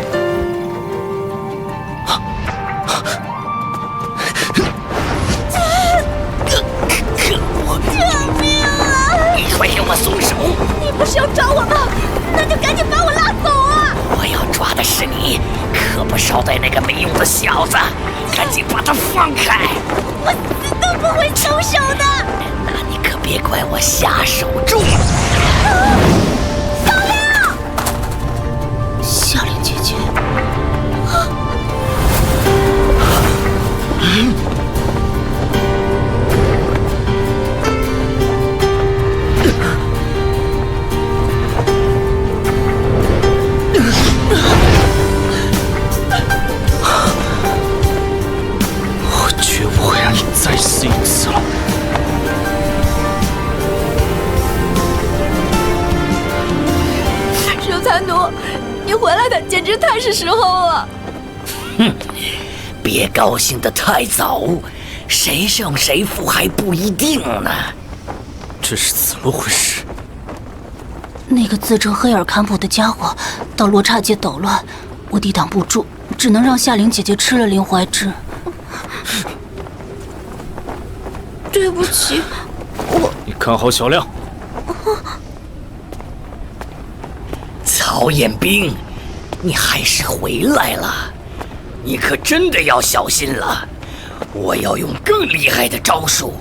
可恶！救命啊！你快给我松手！你不是要抓我吗？那就赶紧把我拉走啊！我要抓的是你，可不捎带那个没用的小子！赶紧把他放开！我死都不会松手的！那你可别怪我下手重。小亮，夏琳姐姐，我绝不会让你再死一次了。蛇残奴，你回来的简直太是时候了。哼，别高兴得太早，谁胜谁负还不一定呢。这是怎么回事？那个自称黑尔坎普的家伙到罗刹界捣乱，我抵挡不住，只能让夏琳姐姐吃了灵槐汁。对不起，你看好小亮。曹彦兵，你还是回来了，你可真的要小心了。我要用更厉害的招数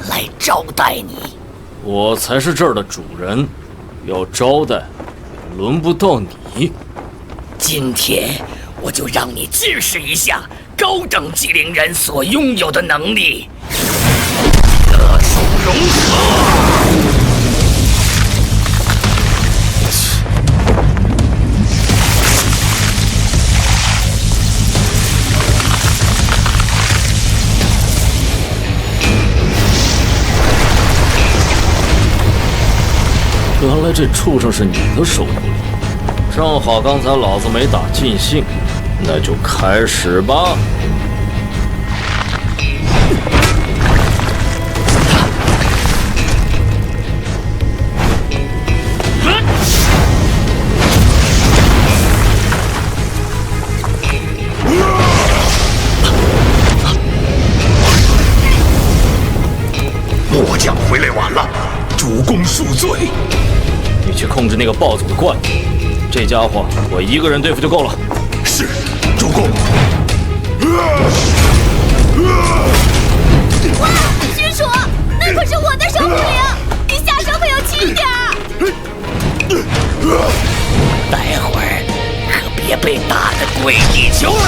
来招待你。我才是这儿的主人，要招待，轮不到你。今天我就让你见识一下高等机灵人所拥有的能力——特殊融合。原来这畜生是你的守护灵，正好刚才老子没打尽兴，那就开始吧。末将回来晚了，主公恕罪。你去控制那个暴走的怪物，这家伙我一个人对付就够了。是，主公。哇，虚楚，那可是我的守护灵，你下手可要轻点儿。待会儿可别被打得跪地求饶。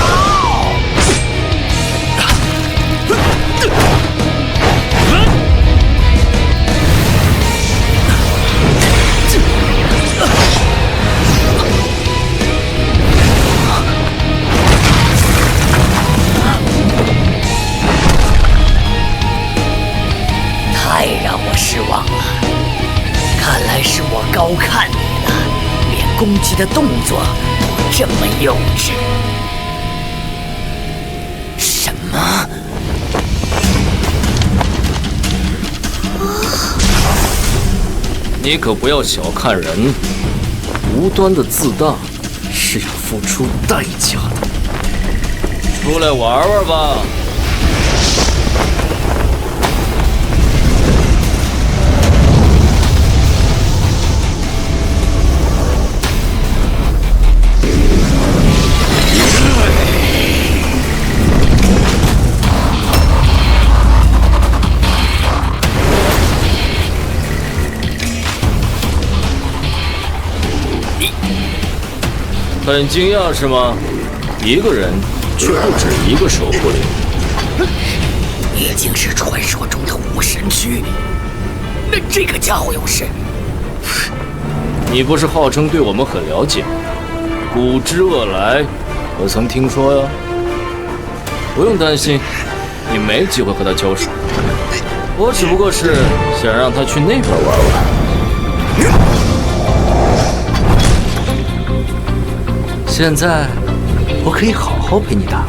太让我失望了，看来是我高看你了，连攻击的动作都这么幼稚。什么？你可不要小看人，无端的自大是要付出代价的。出来玩玩吧。很惊讶是吗？一个人却不止一个守护灵，已经是传说中的武神区。那这个家伙又是？你不是号称对我们很了解吗？古之恶来，我曾听说呀。不用担心，你没机会和他交手。我只不过是想让他去那边玩玩。现在我可以好好陪你打了。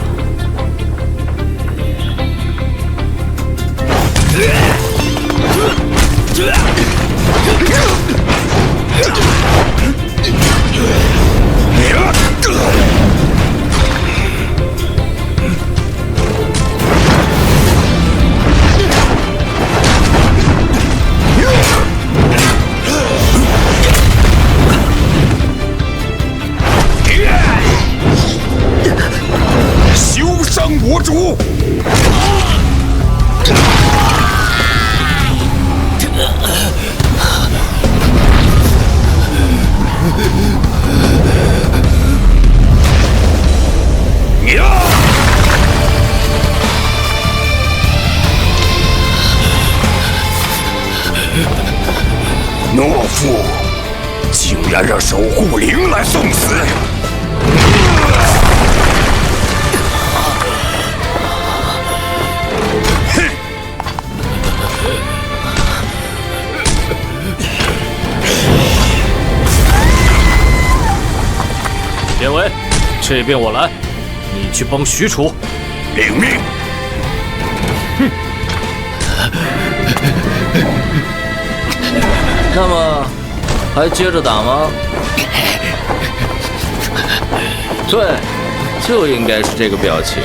休伤我主！懦夫，竟然让守护灵来送死！典韦，这边我来，你去帮许褚。领命。哼。那么，还接着打吗？对，就应该是这个表情。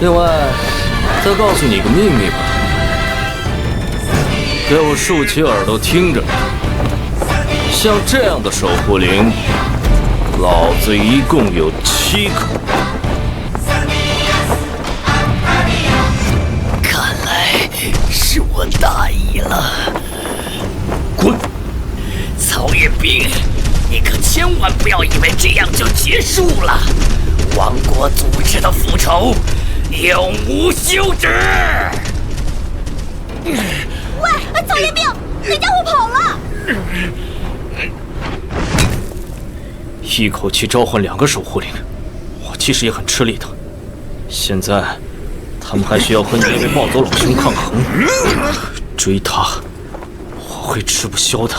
另外，再告诉你个秘密吧，给我竖起耳朵听着。像这样的守护灵，老子一共有7个。看来是我大意了。滚！曹彦斌，你可千万不要以为这样就结束了。王国组织的复仇永无休止。喂，曹彦斌，那家伙跑了！一口气召唤2个守护灵，我其实也很吃力的。现在，他们还需要和你那位暴走老兄抗衡，追他，我会吃不消的。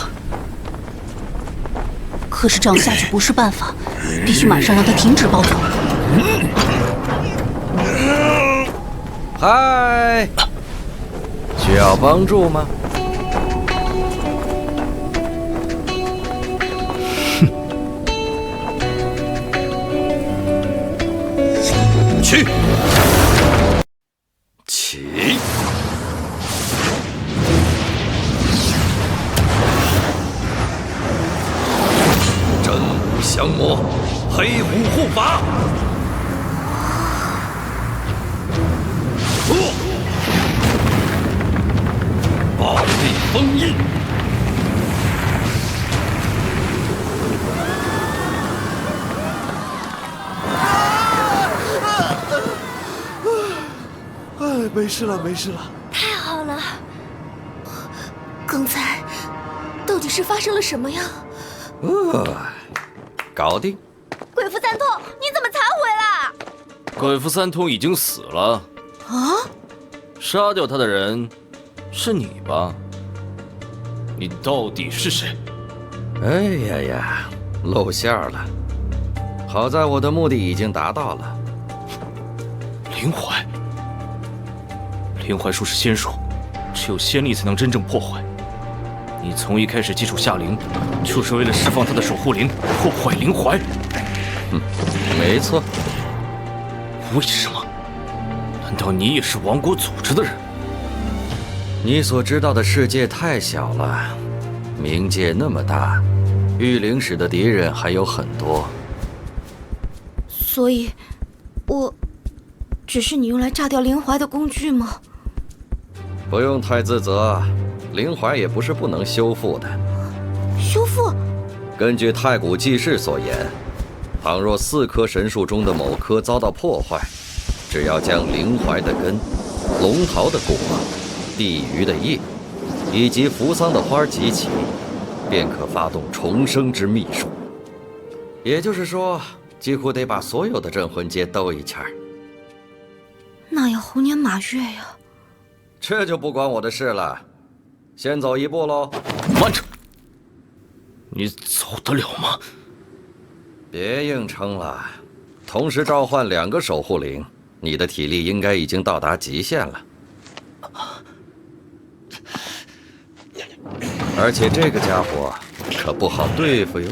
可是这样下去不是办法，必须马上让他停止暴走。嗨，需要帮助吗？去，起！真武降魔，黑虎护法。封印。哎，没事了，没事了。太好了！刚才到底是发生了什么呀？搞定。鬼夫三通，你怎么才回来？鬼夫三通已经死了。啊？杀掉他的人是你吧？你到底是谁？哎呀呀，露馅了。好在我的目的已经达到了。灵怀，灵怀术是仙术，只有仙力才能真正破坏。你从一开始接触夏灵，就是为了释放他的守护灵，破坏灵怀。没错。为什么？难道你也是王国组织的人？你所知道的世界太小了，冥界那么大，御灵使的敌人还有很多。所以，我只是你用来炸掉灵怀的工具吗？不用太自责，灵怀也不是不能修复的。修复？根据太古纪事所言，倘若4棵神树中的某棵遭到破坏，只要将灵怀的根、龙桃的果、地榆的叶，以及扶桑的花集齐，便可发动重生之秘术。也就是说，几乎得把所有的镇魂街兜一圈。那要猴年马月呀！这就不关我的事了。先走一步喽。慢着，你走得了吗？别硬撑了，同时召唤2个守护灵，你的体力应该已经到达极限了。而且这个家伙可不好对付哟。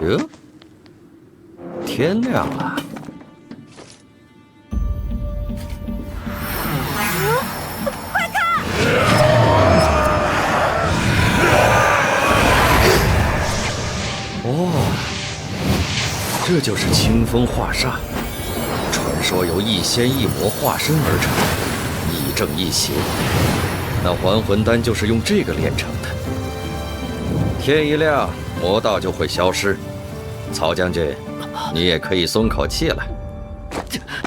哟，天亮了。快看！哦，这就是清风化煞，传说由一仙一魔化身而成，亦正亦邪。那还魂丹就是用这个炼成的。天一亮，魔道就会消失。曹将军，你也可以松口气了。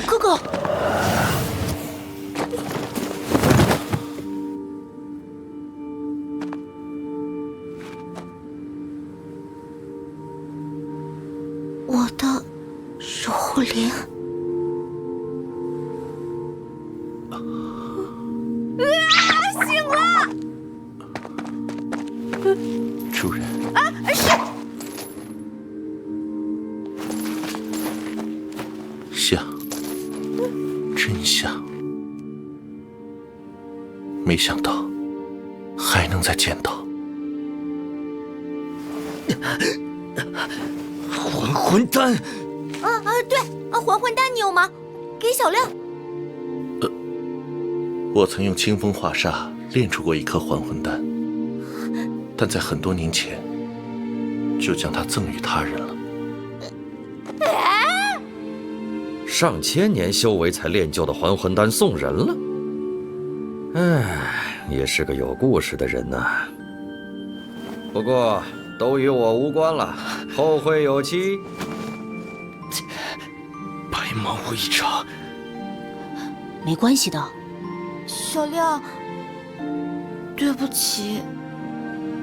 哥哥，我的守护灵。醒了！主人。是。像，真像。没想到还能再见到。还魂丹。对，还魂丹你有吗？给小亮。我曾用清风化煞炼出过一颗还魂丹，但在很多年前就将它赠予他人了。上千年修为才炼就的还魂丹送人了，哎，也是个有故事的人呐。不过都与我无关了，后会有期。白忙活一场，没关系的。小亮，对不起。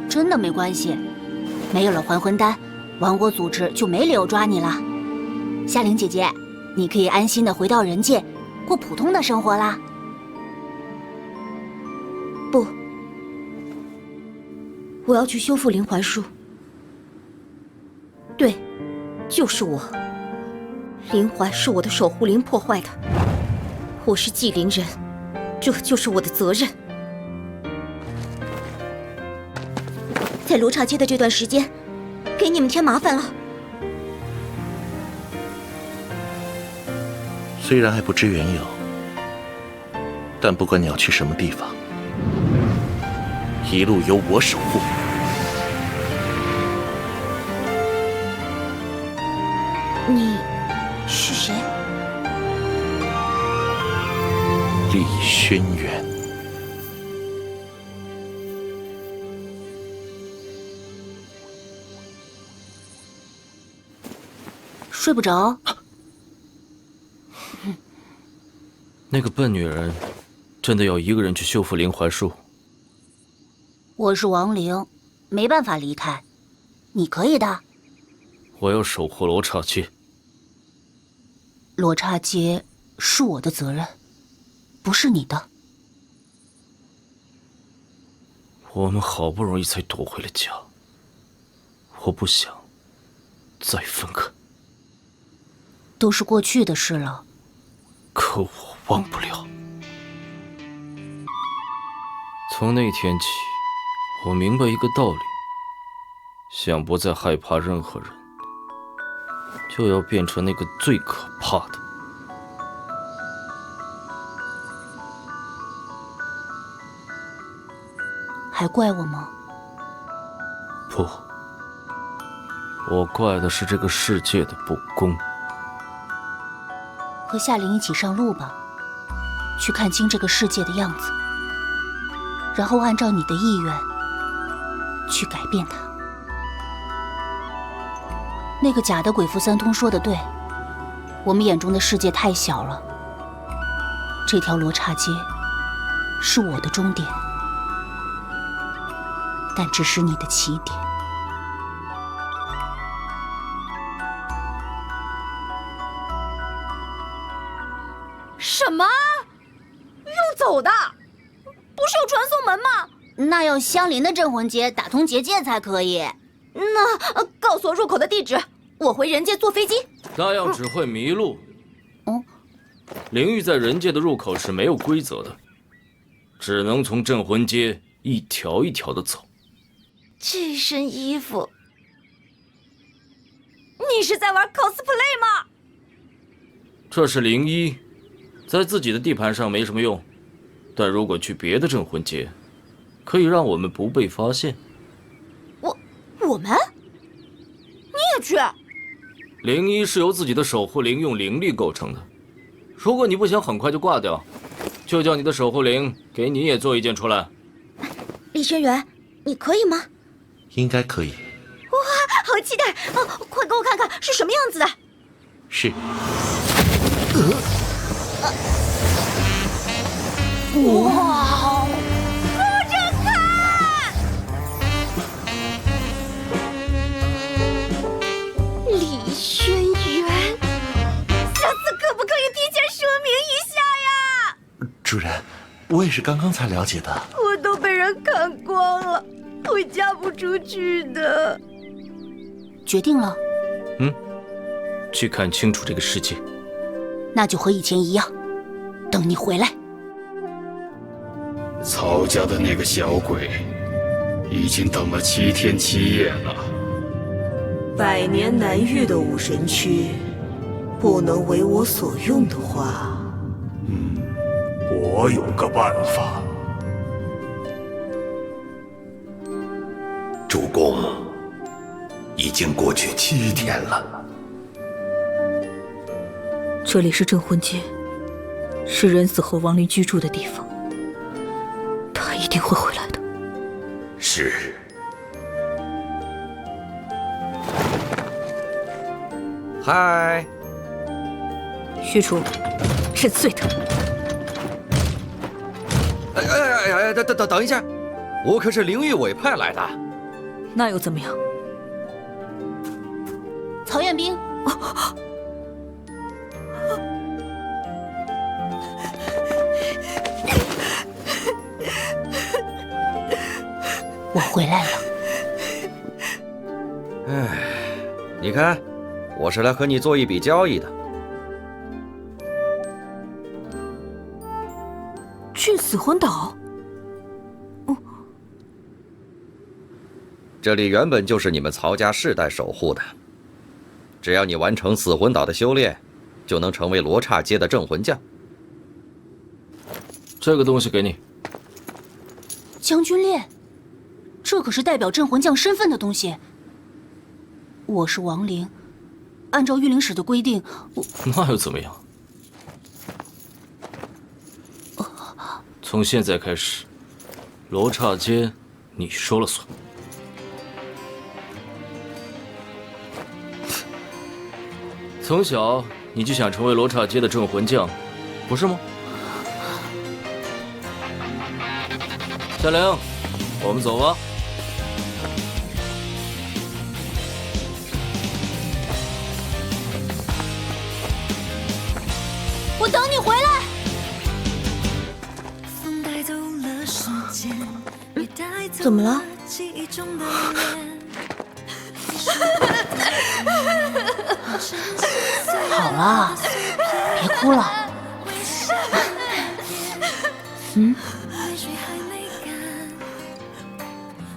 真的没关系，没有了还魂丹，王国组织就没理由抓你了。夏灵姐姐，你可以安心的回到人界，过普通的生活啦。不，我要去修复灵怀术。对，就是我。灵怀是我的守护灵破坏的，我是祭灵人，这就是我的责任。在罗刹街的这段时间，给你们添麻烦了。虽然还不知缘由，但不管你要去什么地方，一路由我守护。你是谁？厉轩辕。睡不着？那个笨女人，真的要一个人去修复灵槐树？我是亡灵，没办法离开。你可以的。我要守护罗刹街。罗刹街是我的责任，不是你的。我们好不容易才夺回了家，我不想再分开。都是过去的事了。可我忘不了。从那天起，我明白一个道理：想不再害怕任何人，就要变成那个最可怕的。还怪我吗？不，我怪的是这个世界的不公。和夏琳一起上路吧，去看清这个世界的样子，然后按照你的意愿去改变它。那个假的鬼符三通说的对，我们眼中的世界太小了。这条罗刹街是我的终点，但只是你的起点。什么？用走的？不是有传送门吗？那要相邻的镇魂街打通结界才可以。那告诉我入口的地址，我回人界坐飞机。那样只会迷路。灵域在人界的入口是没有规则的，只能从镇魂街一条一条的走。这身衣服，你是在玩 cosplay 吗？这是灵衣，在自己的地盘上没什么用，但如果去别的镇魂街，可以让我们不被发现。我们？你也去？灵衣是由自己的守护灵用灵力构成的，如果你不想很快就挂掉，就叫你的守护灵给你也做一件出来。李轩辕，你可以吗？应该可以。哇，好期待！哦，快给我看看是什么样子的。是。哇！顾着看！李轩辕，下次可不可以提前说明一下呀？主人，我也是刚刚才了解的。我都被人看光了，会嫁不出去的。决定了。去看清楚这个世界。那就和以前一样，等你回来。曹家的那个小鬼，已经等了7天7夜了。百年难遇的武神区，不能为我所用的话，我有个办法。主公，已经过去7天了。这里是镇魂街，是人死后亡灵居住的地方。他一定会回来的。是。嗨，虚除，认罪的。等一下，我可是灵域委派来的。那又怎么样？曹彦兵。我回来了。哎，你看，我是来和你做一笔交易的。去死魂岛？这里原本就是你们曹家世代守护的，只要你完成死魂岛的修炼，就能成为罗刹街的镇魂将。这个东西给你。将军链。这可是代表镇魂将身份的东西。我是亡灵，按照御灵使的规定，那又怎么样？从现在开始，罗刹街你说了算。从小你就想成为罗刹街的镇魂将，不是吗？夏玲，我们走吧。我等你回来。怎么了？好了，别哭了。嗯。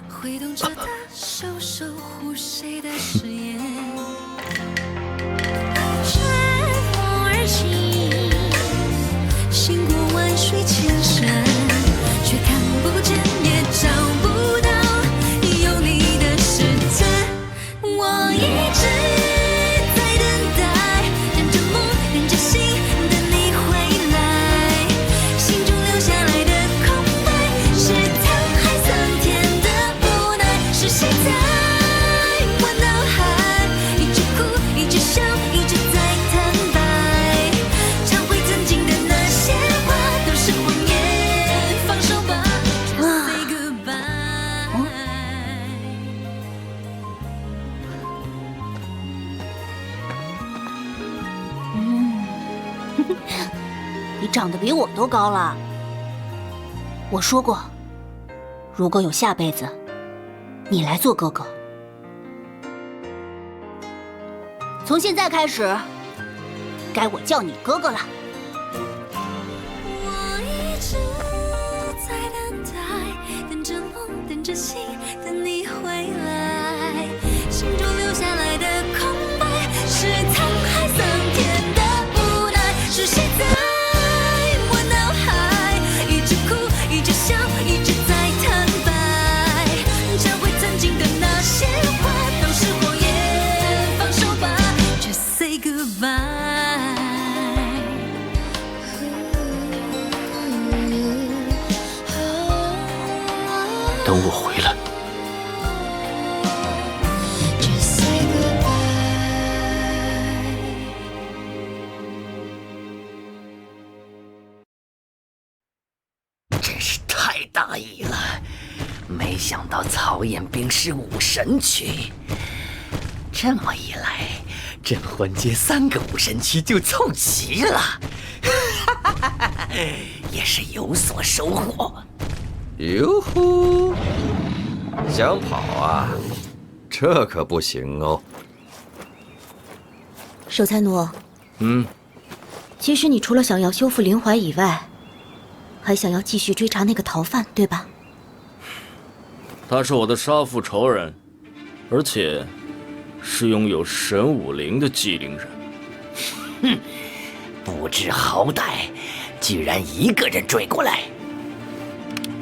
挥动着他手守护谁的誓言，顺风而行，行过万水千山，却看不见也找不到有你的世界。我一直在等待，等着梦，等着心，等你回来，心中留下来的空白，是沧海桑田的无奈，是谁在我脑海一直哭，一直笑，一直在坦白，忏悔曾经的那些话都是谎言，放手吧， say goodbye。你长得比我都高了。我说过，如果有下辈子，你来做哥哥。从现在开始，该我叫你哥哥了。我一直在等待，等着梦，等着心，等你回来，心中留下来的空白，是沧海桑田的无奈，是谁在我脑海一直哭，一直笑，一直在坦白，忏悔曾经的那些话都是谎言，放手吧，Just say goodbye。等我回来。真是太大意了，没想到曹彦兵是武神区。这么一来，镇魂街3个武神区就凑齐了，也是有所收获。哟呼！想跑啊？这可不行哦。守财奴，其实你除了想要修复灵怀以外，还想要继续追查那个逃犯，对吧？他是我的杀父仇人，而且是拥有神武灵的机灵人。哼，不知好歹，居然一个人追过来。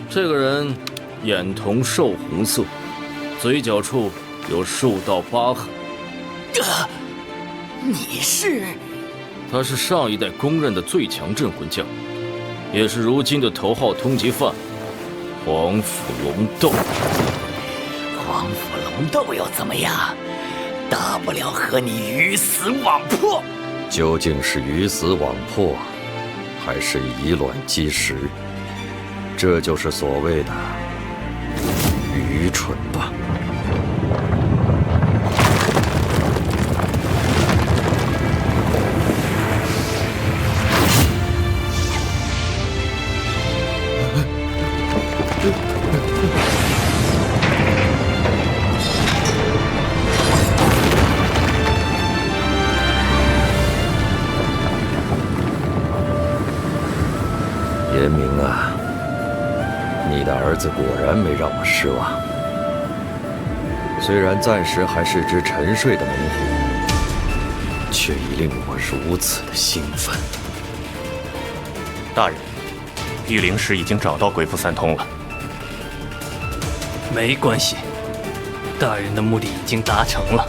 这个人眼瞳瘦红色，嘴角处有数道疤痕。你是？他是上一代公认的最强镇魂将，也是如今的头号通缉犯黄甫龙斗。黄甫龙斗又怎么样？大不了和你鱼死网破。究竟是鱼死网破，还是以卵击石？这就是所谓的愚蠢吧。严明啊，你的儿子果然没让我失望。虽然暂时还是只沉睡的猛虎，却已令我如此的兴奋。大人，御灵石已经找到鬼斧三通了。没关系，大人的目的已经达成了，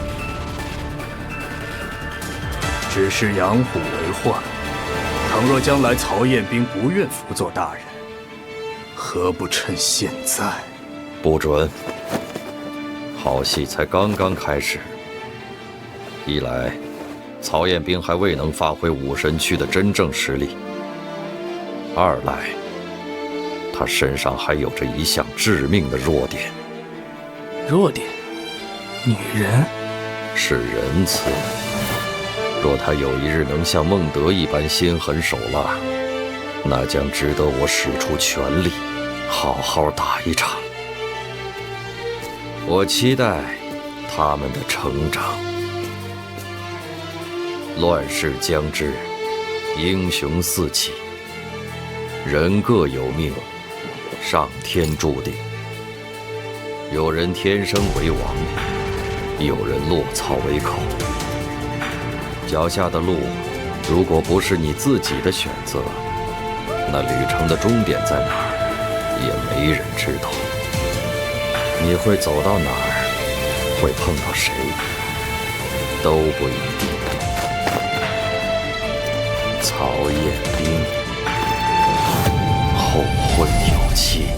只是养虎为患。倘若将来曹彦兵不愿辅佐大人，何不趁现在？不准！好戏才刚刚开始。一来，曹彦兵还未能发挥武神区的真正实力；二来，他身上还有着一项致命的弱点。弱点？女人？是仁慈。若他有一日能像孟德一般心狠手辣，那将值得我使出全力，好好打一场。我期待他们的成长。乱世将至，英雄四起，人各有命，上天注定。有人天生为王，有人落草为寇。脚下的路，如果不是你自己的选择，那旅程的终点在哪儿，也没人知道。你会走到哪儿，会碰到谁，都不一定。曹彦兵，后会有期。